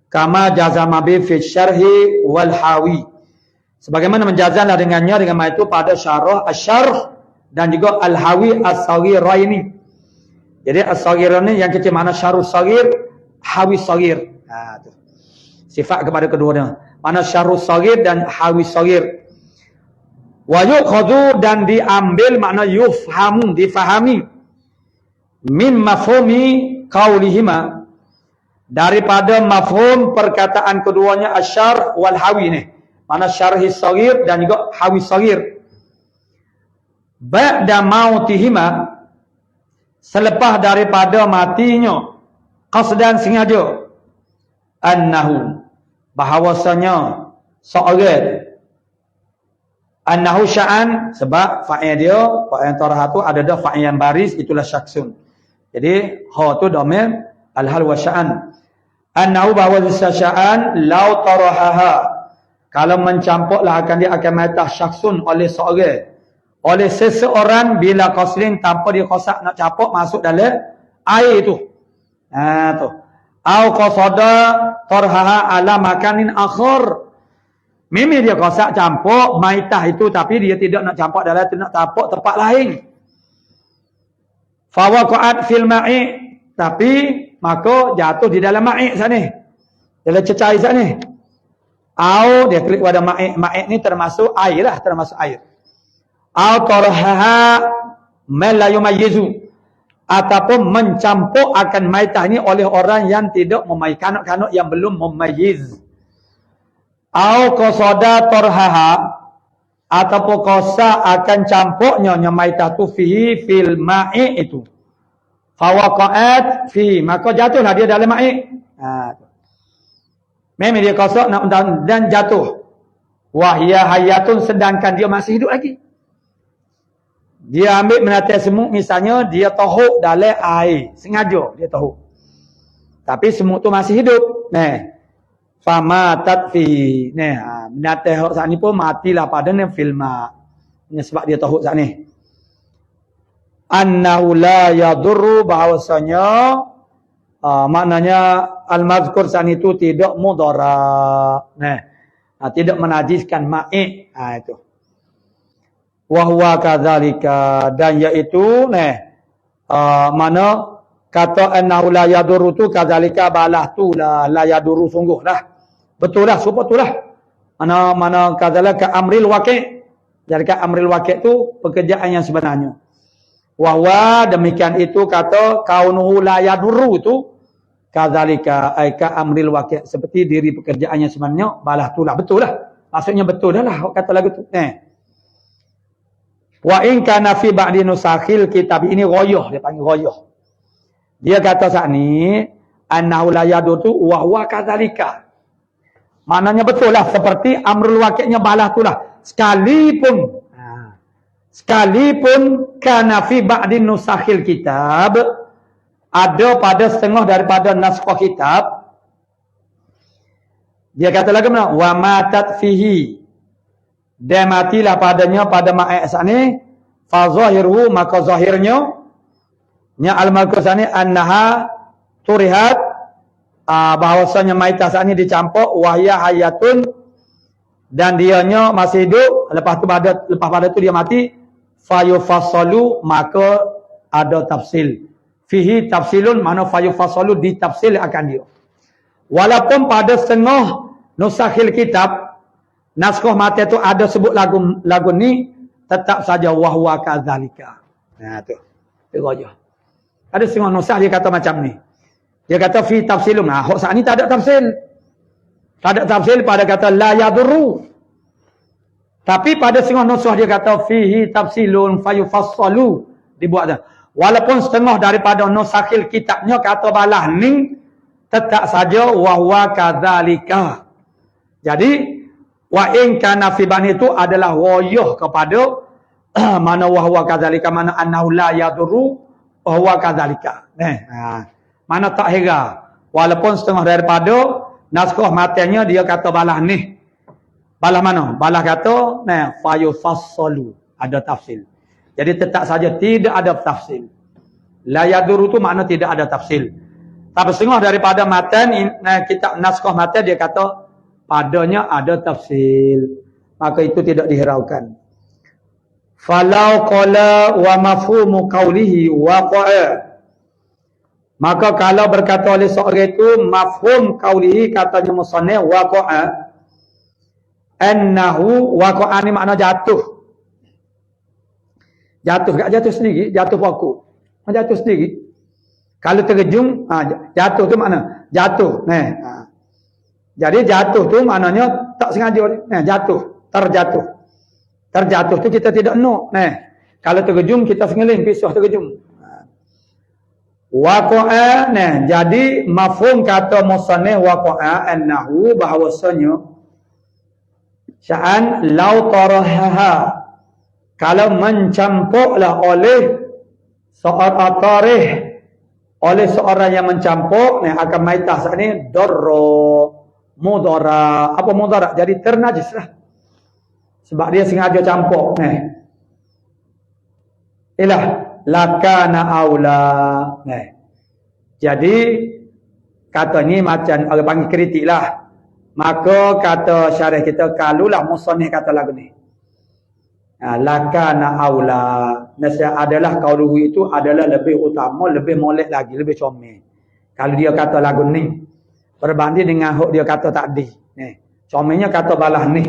Kama jazama bi fi syarhi wal hawi, sebagaimana menjazamlah dengannya dengan itu pada syarah asy-syarh dan juga al-hawi as-saghiraini. Jadi as-saghir ni yang kecil, mana syarhus saghir, hawi saghir. Sifat kepada keduanya, mana syarhus saghir dan hawi saghir. Wa yukhadhu, dan diambil makna yufhamu, difahami, min mafhumi qaulihima, daripada mafhum perkataan keduanya asyar wal hawi ni, mana syarhi saghir dan juga hawi saghir. Ba'da mautihima, selepas daripada matinya, qasdan, sengaja, annahu, bahawasanya seorang, annahu sya'an, sebab fa'il dia, fa'il tarahatu ada dah fa'il yang baris, itulah syaksun. Jadi ha tu dhamir al-hal wa sya'an. Annahu, bahawa sya'an, law tarahaha, kalau mencampurlah akan dia akan maitah syaksun oleh seorang, oleh seseorang, bila qaslin, tanpa dia qasak nak campur masuk dalam air tu. Tu. Au qasada tarhaha ala makanin akhar, memang dia qasak campur maitah itu, tapi dia tidak nak campur dalam tu, nak campur tempat lain. Fa waqa'at fil ma'i, tapi maka jatuh di dalam ma'i' sana, dalam cecair sana. Au, dia klik pada ma'i', ma'i' ni termasuk air lah, termasuk air. Au tarhaha man la yumayyizu, ataupun mencampur akan maitah ni oleh orang yang tidak memayyiz, kanak-kanak yang belum memayyiz. Au qasada tarhaha, ataupun qasa akan campurnya maitah tu fihi fil ma'i' itu. Fawaqa'at fi, maka jatuhlah dia dalam ma'i'. Memang dia qasa dan jatuh. Wahya hayatun, sedangkan dia masih hidup lagi. Dia ambil menatai semut misalnya, dia tahuk dalam air, sengaja dia tahuk, tapi semut tu masih hidup. Famatat fi, menatai hok saat ni pun matilah pada ni filma, sebab dia tahuk saat ni. Annahu la yadurru, bahawasanya Maknanya al-mazkur sani itu tidak mudhara. Tidak menajiskan ma'i. Itu. Wa huwa kadzalika, dan yaitu mana kata annahu la yadurru tu kadzalika balah tu la yadurru sungguh dah. Betul lah, super betul lah. Mana kadzalika amril waqi'. Jadi amril waqi' tu pekerjaan yang sebenarnya. Wa huwa demikian itu kata kaunuhu la yadurru tu kadzalika ai ka amril waqi', seperti diri pekerjaannya sebenarnya balah tu lah. Betul lah. Maksudnya betul dah lah kata lagu tu. Wa in kana fi ba'di nusakhil kitab, ini ghayah, dia panggil ghayah. Dia kata saat ni annahu la yadutu wa huwa kadzalika. Maknanya betul lah seperti amrul waqi'nya balah tu lah. Sekalipun kana fi ba'di nusakhil kitab, ada pada setengah daripada naskah kitab. Dia kata lagi mana? Wa matat fihi, dan matilah padanya pada ma'at sani, fa zahiruhu, maka zahirnya nya al-mazkur sani annaha turihat, bahawasanya maitah sani dicampur, wahya hayatun, dan dianya masih hidup, lepas pada tu dia mati, fa yufassalu, maka ada tafsil. Fihi tafsilun, mana fa yufassalu, ditafsil akan dia. Walaupun pada setengah nusakhil kitab naskah mati tu ada sebut lagu ni, tetap saja wahwa kadzalika. Tu. Tengok je. Ada setengah nusakh dia kata macam ni. Dia kata fi tafsilun. Hak saat ni tak ada tafsil. Tak ada tafsil pada kata la yadurru. Tapi pada setengah nusakh dia kata fihi tafsilun fayufassalu, dibuat dah. Walaupun setengah daripada nusakhil kitabnya kata balah ni, tetap saja wahwa kadzalika. Jadi wa in kana fi bani itu adalah ghayah kepada mana wahwa kadzalika, mana annahu la yadurru wahwa kadzalika. Mana tak hera, walaupun setengah daripada naskah matanya dia kata balah ni. Balah mana? Balah kata fa yufassalu, ada tafsil. Jadi tetap saja tidak ada tafsil. La yadurru tu makna tidak ada tafsil. Tapi setengah daripada matan kitab naskah matan dia kata padanya ada tafsil, maka itu tidak dihiraukan. Falau qala wa mafhumu qawlihi waqa'a, maka kalau berkata oleh seorang itu mafhum qawlihi, katanya musannif waqa'a, annahu waqa'a ni makna jatuh. Jatuh tak jatuh sendiri, jatuh pokok. Jatuh sendiri. Kalau terjun, jatuh tu mana? Jatuh. Jadi jatuh tu maknanya tak sengaja. Jatuh, terjatuh. Terjatuh tu kita tidak nak. Kalau terjun kita sengeling pisau terjun. Waqa'a, jadi mafhum kata musannif waqa'a annahu, bahawasanya sya'an law tarahaha, kalau mencampurlah oleh seorang tarikh, oleh seorang yang mencampur akan maitah saat ni darra mudara. Apa mudara? Jadi ternajis lah. Sebab dia sengaja campur. Ilah lakana aula. Jadi kata ni macam orang panggil kritik lah. Maka kata syarah kita, kalulah musannif kata lagu ni, lakana aula, nasihat adalah qauluhu itu adalah lebih utama, lebih molek lagi, lebih comel. Kalau dia kata lagu ni berbanding dengan hak dia kata tadi. Comelnya kata balah ni.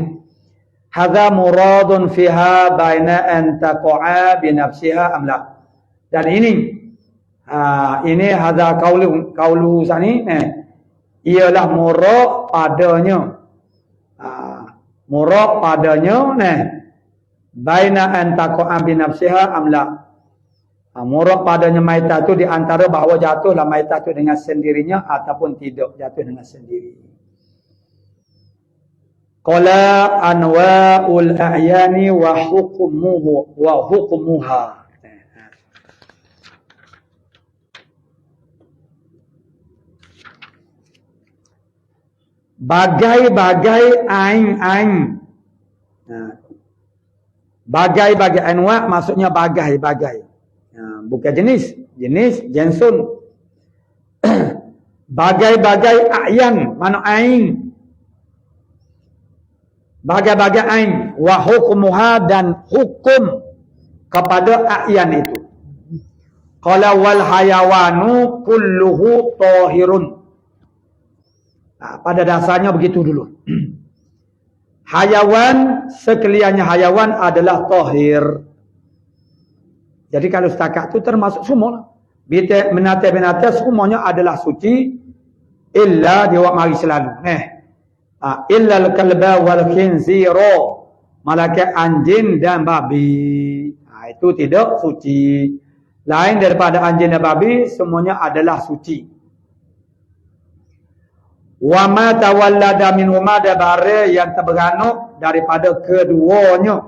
Hadza muradun fiha baina an taqa'a bi nafsiha am la. Dan ini hadza qaulu sani ialah murad padanya. Murad padanya baina an taqa'a bi nafsiha am la. Murad padanya maitah tu di antara bahawa jatuhlah maitah tu dengan sendirinya ataupun tidak jatuh dengan sendiri. Qala anwa'ul a'yani wa hukmuha. Bagai-bagai ain. Bagai-bagai anwa' maksudnya bagai-bagai. Bukan jenis, jensun. bagai-bagai a'yan, mana ain, bagai-bagai ain, wa hukmuha, dan hukum kepada a'yan itu. Qala wal hayawanu kulluhu tahirun. Pada dasarnya begitu dulu. Hayawan, sekaliannya hayawan adalah tahir. Jadi kalau setakat itu termasuk semua. Binatang-binatang semuanya adalah suci. Illa dia mari selalu. Illa al-kalba wal khinzira. Malaikat anjing dan babi. Itu tidak suci. Lain daripada anjing dan babi, semuanya adalah suci. Wa ma tawallada minhuma, dabare yang terberanak daripada keduanya.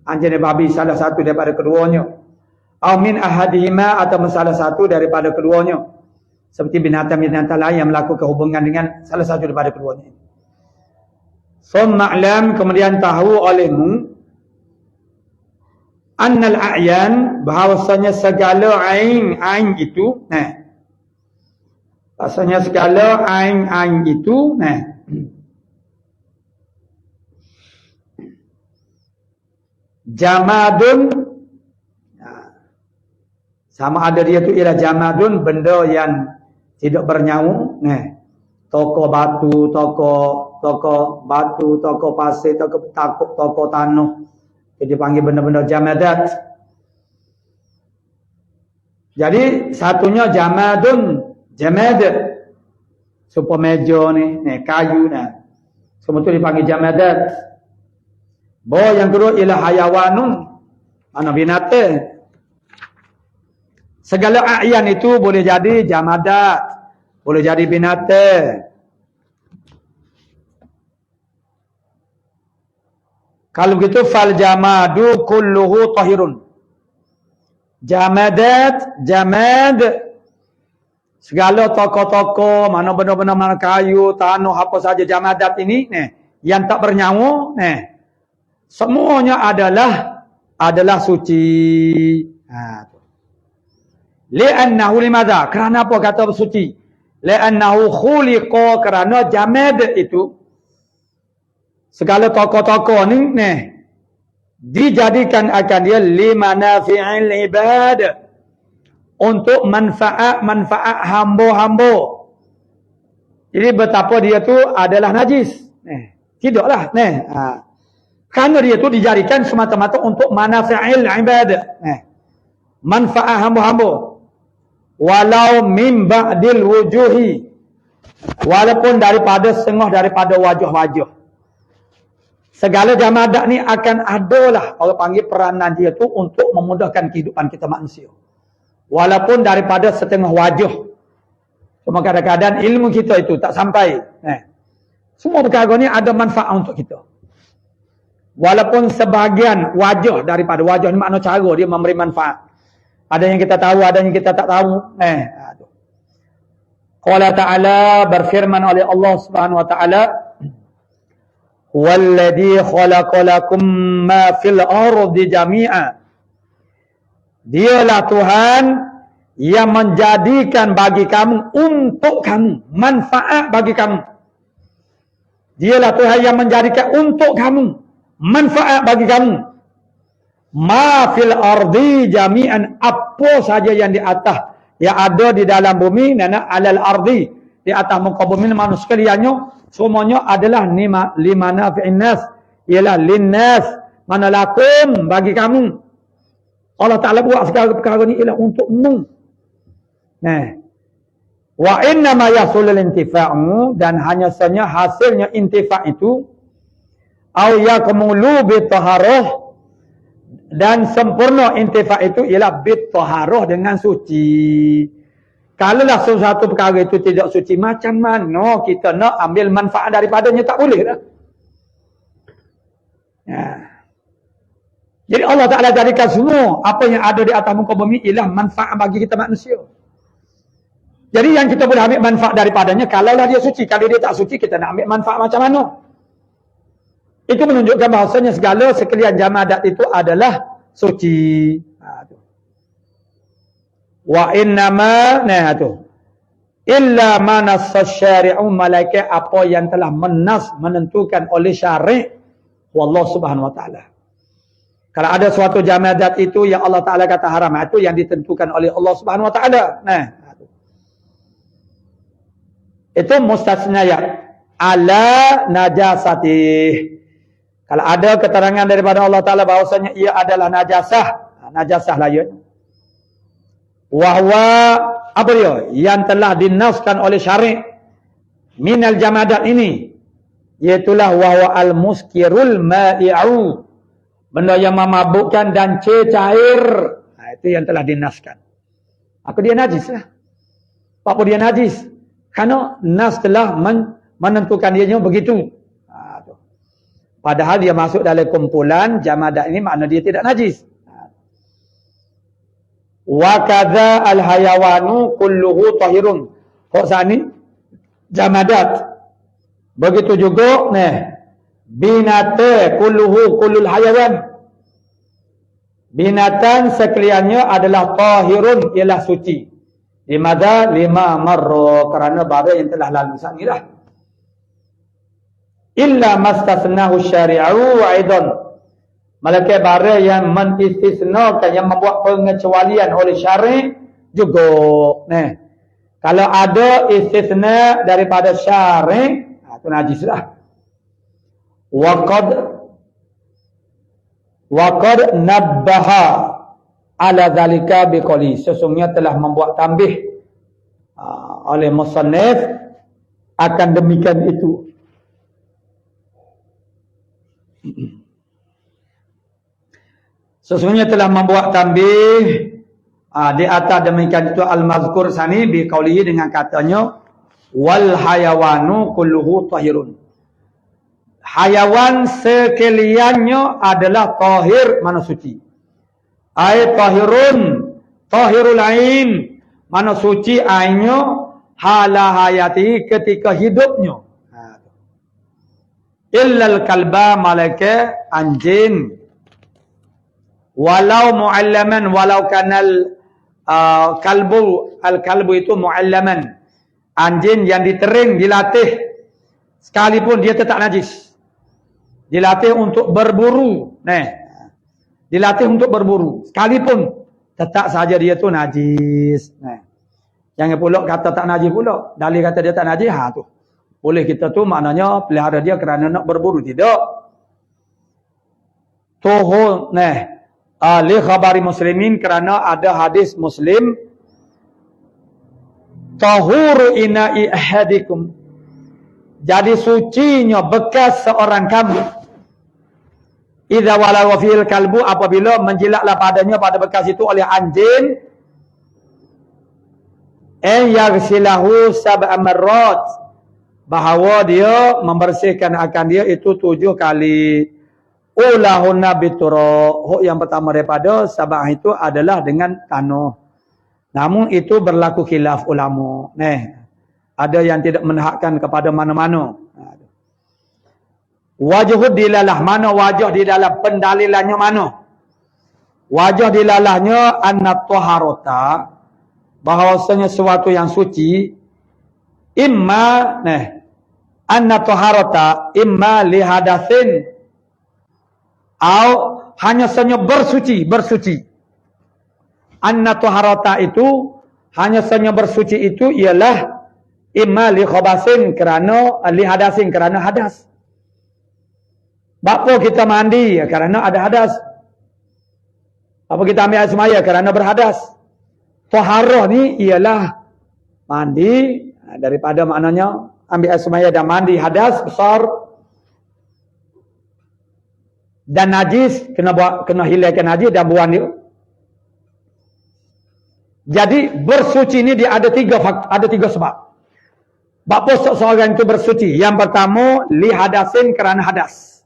Anjing dan babi salah satu daripada keduanya. Au min ahadihima, atau salah satu daripada keduanya. Seperti binatang-binatang lain yang melakukan hubungan dengan salah satu daripada keduanya. Summa alam, kemudian tahu olehmu, annal a'yan, bahawasanya segala ain itu, bahasanya segala ain itu, jamadun, sama ada dia tu ialah jamadun, benda yang tidak bernyawa. Toko batu, toko pasir, toko tanah. Jadi panggil benda-benda jamadat. Jadi satunya jamadun, jamad. Supaya meja ni, kayu ni. Semua tu dipanggil jamadat. Yang kedua ialah hayawanun, mana binatang. Segala a'yan itu boleh jadi jamadat, boleh jadi binatang. Kalau begitu fal jamadu kulluhu tahirun. Jamadat, jamad, segala toko-toko, mana benda-benda, mana kayu, tanah, apa saja jamadat ini, yang tak bernyawa, semuanya adalah suci. Li'annahu limadha? Kerana apa kata suci? Li'annahu khuliqa, kerana jamad itu, segala toko-toko ni, dijadikan akan dia limanafi'il ibad, untuk manfaat hamba-hamba. Jadi betapa dia tu adalah najis? Tidaklah. Kerana dia tu dijadikan semata-mata untuk manafi'il ibad, manfaat hamba-hamba. Walau min ba'dil wujuhi, walaupun daripada setengah daripada wajah-wajah. Segala jamadat ni akan adalah, orang panggil peranan dia tu untuk memudahkan kehidupan kita manusia. Walaupun daripada setengah wajah. Cuma kadang-kadang ilmu kita itu tak sampai. Semua perkara ni ada manfaat untuk kita. Walaupun sebahagian wajah daripada wajah ni, makna cara dia memberi manfaat. Ada yang kita tahu, ada yang kita tak tahu. Qala ta'ala, berfirman oleh Allah Subhanahu wa ta'ala, walladhi khalaqalakum ma fil ardi jami'a. Dialah Tuhan yang menjadikan bagi kamu, untuk kamu, manfaat bagi kamu. Dialah Tuhan yang menjadikan untuk kamu, manfaat bagi kamu. Ma fil ardi jami'an, apa saja yang di atas, yang ada di dalam bumi, nana alal ardi, di atas muka bumi, manusia sekaliannya, semuanya adalah limana fi'in nas, ialah linnas, mana lakum, bagi kamu. Allah Ta'ala buat segala perkara ni ialah untukmu. Wa innama yasulul intifa'u, dan hanya saja hasilnya intifa' itu, au yakumulu bitaharah, dan sempurna intifa' itu ialah bitaharah, dengan suci. Kalaulah sesuatu perkara itu tidak suci, macam mana kita nak ambil manfaat daripadanya? Tak boleh dah. Jadi Allah Ta'ala jadikan semua apa yang ada di atas muka bumi ialah manfaat bagi kita manusia. Jadi yang kita boleh ambil manfaat daripadanya kalaulah dia suci. Kalau dia tak suci, kita nak ambil manfaat macam mana? Itu menunjukkan bahasanya segala sekalian jamadat itu adalah suci. Wa innama, illa manas syari'u malaikat apa yang telah menentukan oleh syari' wallahu subhanahu wa ta'ala. Kalau ada suatu jamadat itu yang Allah Ta'ala kata haram, itu yang ditentukan oleh Allah Subhanahu wa ta'ala. Nah, itu mustasnayat ala najasatih. Kalau ada keterangan daripada Allah Ta'ala bahawasanya ia adalah najasah, najasah lah ya. Wahwa apa dia? Yang telah dinaskan oleh syari' minal jamadat ini, iaitulah wahwa al-muskirul ma'i'u, benda yang memabukkan dan cair. Nah, itu yang telah dinaskan. Apa dia najis lah. Apa dia najis? Karena nas telah menentukan dia begitu. Padahal dia masuk dalam kumpulan jamadat ini, makna dia tidak najis. Wa kadza al-hayawanu kulluhu tahirun. Kok sani jamadat. Begitu juga binatang kullul hayawan. Binatang sekaliannya adalah tahirun, ialah suci. Limadha lima marra, kerana barang yang telah lalu sanilah. Illa mastasnahu syari'u aidan, malaikat barang yang mengistisnakan, yang membuat pengecualian oleh syari' juga. Kalau ada istisna daripada syari', itu najislah. Waqad nabbaha ala zalika biqali, sesungguhnya telah membuat tambih oleh musannif akan demikian itu. Sesungguhnya telah membuat tambih di atas demikian itu al-mazkur sani biqaulihi, dengan katanya wal hayawanu kulluhu tahirun. Hayawan sekaliannya adalah tahir, mana suci. Ai tahirun, tahirul ain, mana suci ainnya, hala hayati, ketika hidupnya. Illal kalba, malaikat anjing. Walau mu'allaman, walau kanal kalbu, al-kalbu itu mu'allaman. Anjing yang ditering, dilatih, sekalipun dia tetap najis. Dilatih untuk berburu. Dilatih untuk berburu, sekalipun tetap saja dia tu najis. Jangan pula kata tak najis pula. Dalil kata dia tak najis, tu boleh kita tu maknanya pelihara dia kerana nak berburu, tidak. Tuhur li khabari muslimin, kerana ada hadis Muslim, tahuru ina'i ahadikum, jadi sucinya bekas seorang kamu, idza walawa fil kalbu, apabila menjilatlah padanya, pada bekas itu oleh anjing, yaghsilahu sab'a marrat, bahawa dia membersihkan akan dia itu 7 kali. Ulahunna bituro, yang pertama daripada sab'ah itu adalah dengan tanah. Namun itu berlaku khilaf ulama. Ada yang tidak menhakkan kepada mana-mana. Wajhud dilalah, mana wajah di dalam pendalilannya mana? Wajah dilalahnya anna taharata, bahawasanya sesuatu yang suci, imma anna taharata imma li hadatsin, au hanya saja bersuci. Anna taharata itu hanya saja bersuci itu ialah imma li khabasin, kerana li hadasin, kerana hadas. Bapa kita mandi kerana ada hadas. Apa kita ambil air semaya kerana berhadas. Taharah ni ialah mandi daripada maknanya ambil air semaya dan mandi hadas besar dan najis, kena hilangkan najis dan buang dia. Jadi bersuci ini dia ada 3 sebab. Bapa seorang itu bersuci. Yang pertama, li hadasin, kerana hadas.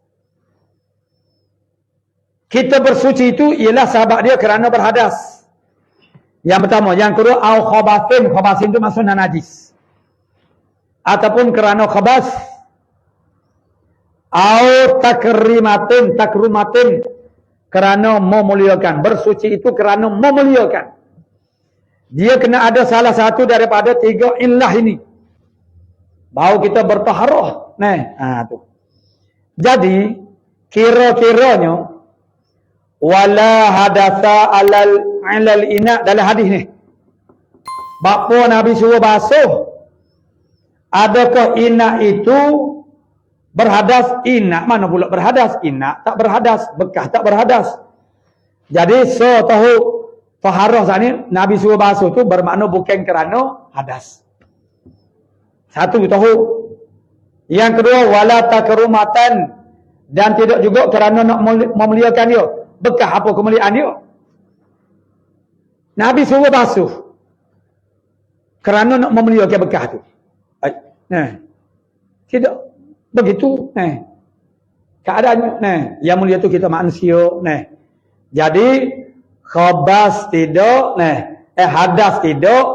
Kita bersuci itu ialah sahabat dia kerana berhadas. Yang pertama. Yang kedua, au khabasin. Khabasin itu maksudnya najis. Ataupun kerana khabas. Au takrumatin. Kerana memuliakan. Bersuci itu kerana memuliakan. Dia kena ada salah satu daripada 3 illah ini. Baru kita bertaharah. Tu. Jadi, kira-kiranya, wala hadatha alal ina dalam hadis ni. Bapa Nabi suruh basuh. Adakah ina itu berhadas? Ina mana pula berhadas? Ina tak berhadas. Bekas tak berhadas. Jadi tahu taharah saat ni Nabi suruh basuh tu bermakna bukan kerana hadas. Satu tahu. Yang kedua wala takrumatan, dan tidak juga kerana nak memuliakan dia. Bekas apa kemuliaan dia? Nabi suruh basuh kerana nak memuliakan bekas tu. Tidak begitu. Keadaannya. Yang mulia tu kita manusia. Jadi khabas tidak. Hadas tidak.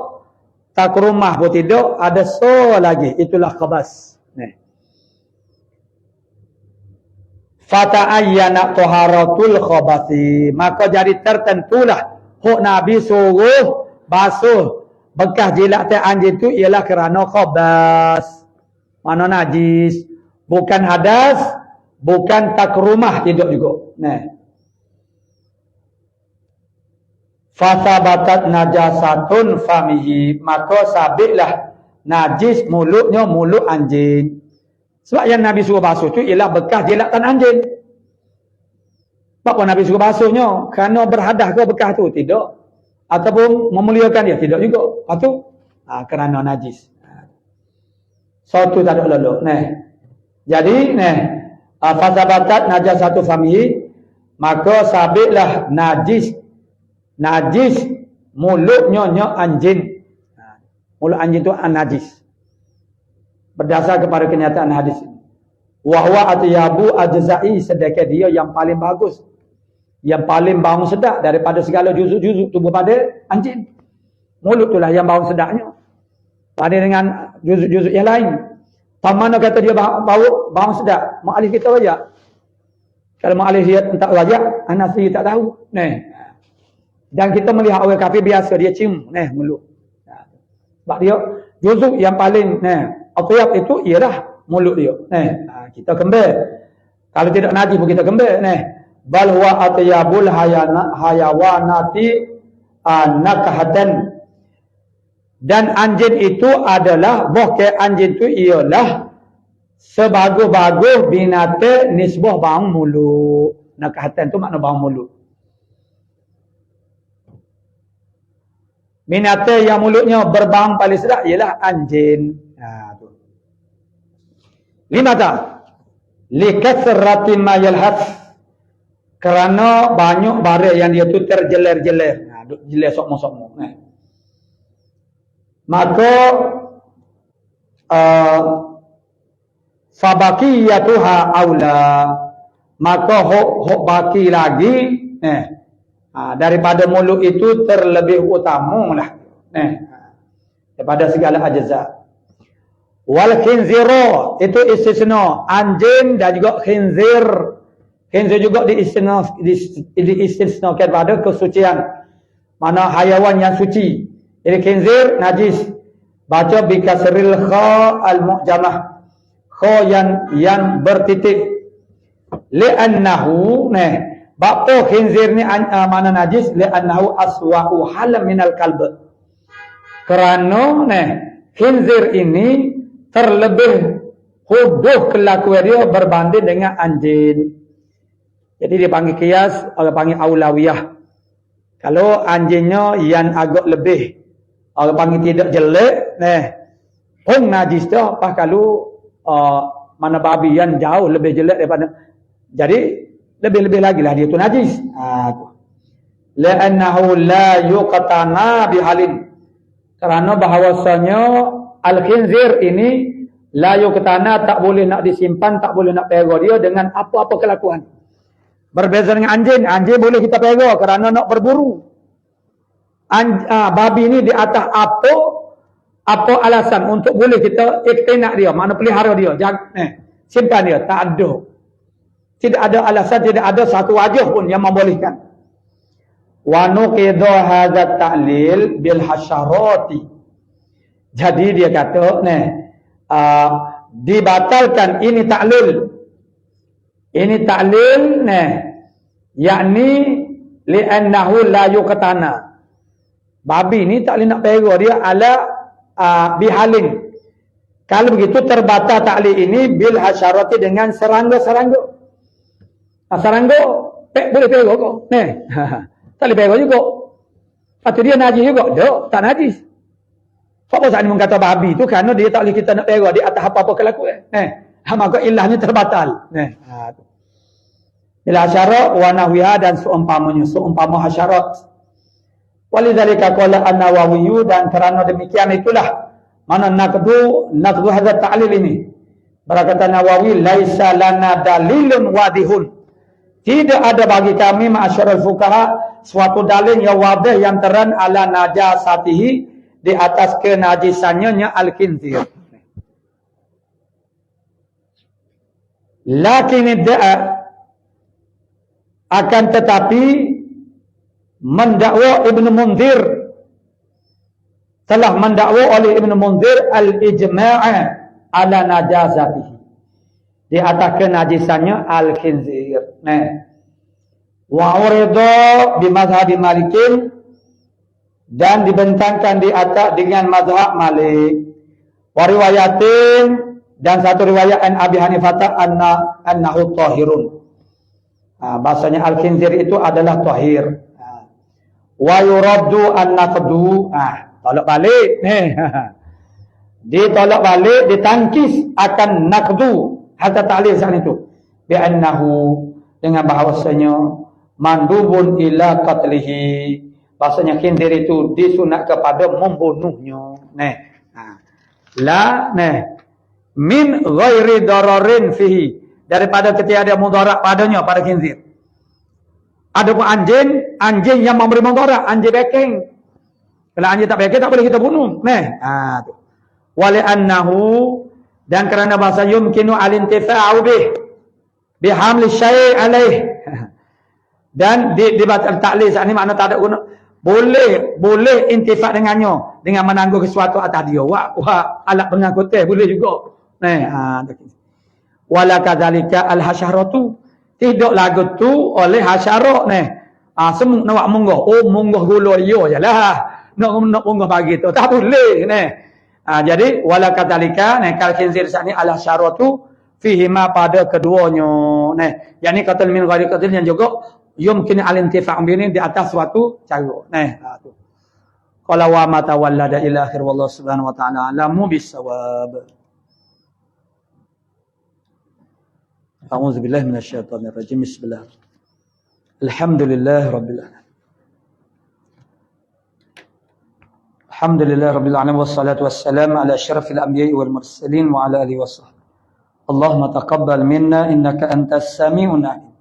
Takrumah pun tidak. Ada lagi. Itulah khabas. Fata'ayyana taharatul khabasi. Maka jadi tertentulah huk Nabi suruh basuh bekas jilat anjing tu ialah kerana khabas. Mana najis. Bukan hadas. Bukan takrumah. Tidak juga. Fasabatat najasatun famihi. Maka sabitlah najis mulutnya mulut anjing. Sebab yang Nabi suruh basuh tu ialah bekas jilatan anjing. Apa Nabi suruh basuhnya? Kerana berhadas ke bekas tu? Tidak. Ataupun memuliakan dia? Tidak juga. Lepas tu? Kerana najis. Suatu tak ada lalu. Jadi, fasabatat najasatu famihi. Maka sabitlah najis mulutnya anjing. Mulut anjing tu najis. Berdasar kepada kenyataan hadis ini. Wahwa atyabu ajza'i, sedekah dia yang paling bagus. Yang paling bau sedap daripada segala juzuk-juzuk tubuh pada anjing. Mulut itulah yang bau sedapnya. Pada dengan juzuk-juzuk yang lain. Mana kata dia bau sedap? Mu'alif kita rajak. Kalau mu'alif dia tak rajak, anak sendiri tak tahu. Dan kita melihat orang kafir biasa dia cium mulut. Sebab dia juzuk yang paling atyab itu ialah mulut dia. Kita kembal. Kalau tidak najis pun kita kembal. Bal huwa atyabul hayawanati nakahatan. Dan anjing itu adalah bukan anjing itu ialah sebagus-bagus binatang nisbah bau mulut. Nakahatan tu makna bau mulut. Binatang yang mulutnya berbau paling sedap ialah anjing. Limata likathrati ma yalhath, kerana banyak barang yang dia tu terjeler-jeler. Jeler sokmo-sokmo. Maka fabaqiyatuha aula, maka hok baki lagi daripada mulut itu terlebih utamalah daripada segala ajza. Wal khinziru itu istisna, anjing dan juga khinzir. Khinzir juga diistisnakan pada kesucian. Mana haiwan yang suci. Jadi khinzir najis. Baca bi kasril kha al mu'jamah. Kha yang bertitik. Li'annahu bapa khinzir ni mana najis? Li'annahu aswa'u halam minal kalb. Kerana khinzir ini terlebih huduh kelakuan dia berbanding dengan anjing. Jadi dia panggil kias, orang panggil aulawiyah. Kalau anjingnya yang agak lebih, orang panggil tidak jelek, pun najis dah. Apa kalau mana babi yang jauh lebih jelek daripada, jadi lebih-lebih lagi lah dia tu najis. La'annahu la yuqtana bihalin. Kerana bahawasanya al-khinzir ini la yuqtana, tak boleh nak disimpan, tak boleh nak pera dia dengan apa-apa kelakuan. Berbeza dengan anjing. Anjing boleh kita pera kerana nak berburu. Babi ni di atas apa alasan untuk boleh kita iktinak dia, makna pelihara dia, simpan dia, tak ada. Tidak ada alasan, tidak ada satu wajah pun yang membolehkan. Wa nuqidha hadza ta'lil bil hasyarati. Jadi dia kata dibatalkan ini ta'lil. Ini ta'lil yakni li'annahu la yuqtana. Babi ni tak boleh nak pera dia ala bihalin. Kalau begitu terbatal ta'lil ini bil hasyarati dengan serangga-serangga. Serangga boleh pera kok. Tak boleh pera juga. Lepas dia najis juga. Tak, tak najis. Apa saat ni mengkata babi tu kerana dia tak boleh kita nak pera di atas apa-apa kelakuan. Maka ilahnya terbatal. Ila hasyarat wa nahwiha dan seumpamanya. Seumpama hasyarat. Walidzalika qala an-Nawawi dan kerana demikian itulah mana naqdu hadza ta'lil ini. Berkata Nawawi laisa lana dalilun wadihun. Tidak ada bagi kami ma'asyiral fuqaha suatu dalil yang wadih yang terang ala najasatihi di atas kenajisannya al-khinzir. Lakin idda'a akan tetapi mendakwa Ibnu Munzir telah mendakwa oleh Ibnu Munzir al-ijma'a ala najazatihi di atas kenajisannya al-khinzir. Wa urida bi mazhabi Malikin dan dibentangkan di atas dengan mazhab Malik. Wa riwayatin dan satu riwayat an Abi Hanifah annahu tahirun. Bahasanya al-khinzir itu adalah tahir. Wa yuraddu an-naqdu. Tolak balik. Ditolak balik, ditangkis akan naqdu hatta ta'lil saat itu. Bi'annahu dengan bahawasanya mandubun ila qatlihi. Bahasanya khinzir itu disunat kepada membunuhnya. Min ghairi dararin fihi. Daripada ketiada mudarat padanya pada khinzir. Adapun anjing yang memberi mudarat, anjing backing. Kalau anjing tak backing tak boleh kita bunuh. Tu. Wali annahu dan kerana bahasa yumkinu al-intifa'u bihamli syai' alaih. Dan dibatal ta'lil saat ni makna tak ada guna. Boleh intifak dengannya dengan menangguh sesuatu atas dia. Wah alat pengangkut boleh juga. Wala kadzalika al-hasyaratu. Tidak lagu tu oleh hasyarat semua nak munggah. Munggah gula yo jelah. Nak munggah pagi tu tak boleh jadi wala kadzalika kal khinzir sani al-hasyaratu fihi ma pada keduanya. Yani qatal min ghairi qatil yang juga yumkin al-intifa' bini di atas suatu cara. Tu. Qala wa ma tawallada ila akhir wallahu subhanahu wa ta'ala alamu bisawab. A'udzu billahi minasyaitonir rajim. Bismillah. Alhamdulillah rabbil alamin. Alhamdulillah rabbil alamin wassalatu wassalamu ala asyrafil anbiya'i wal mursalin wa ala alihi washabbihi. Allahumma taqabbal minna innaka antas sami'un 'alim.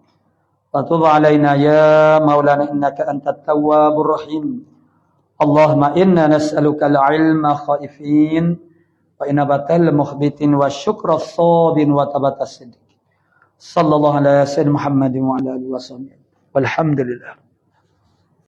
Wa tub 'alaina ya maulana innaka antat tawwabur rahim. Allahumma inna nas'aluka al-'ilma khaifin wa inabatal mukhbitin wa syukra as-sabin wa tabatas siddiq. Sallallahu alaihi wasallam Muhammadin wa ala alihi wasallam. Walhamdulillah.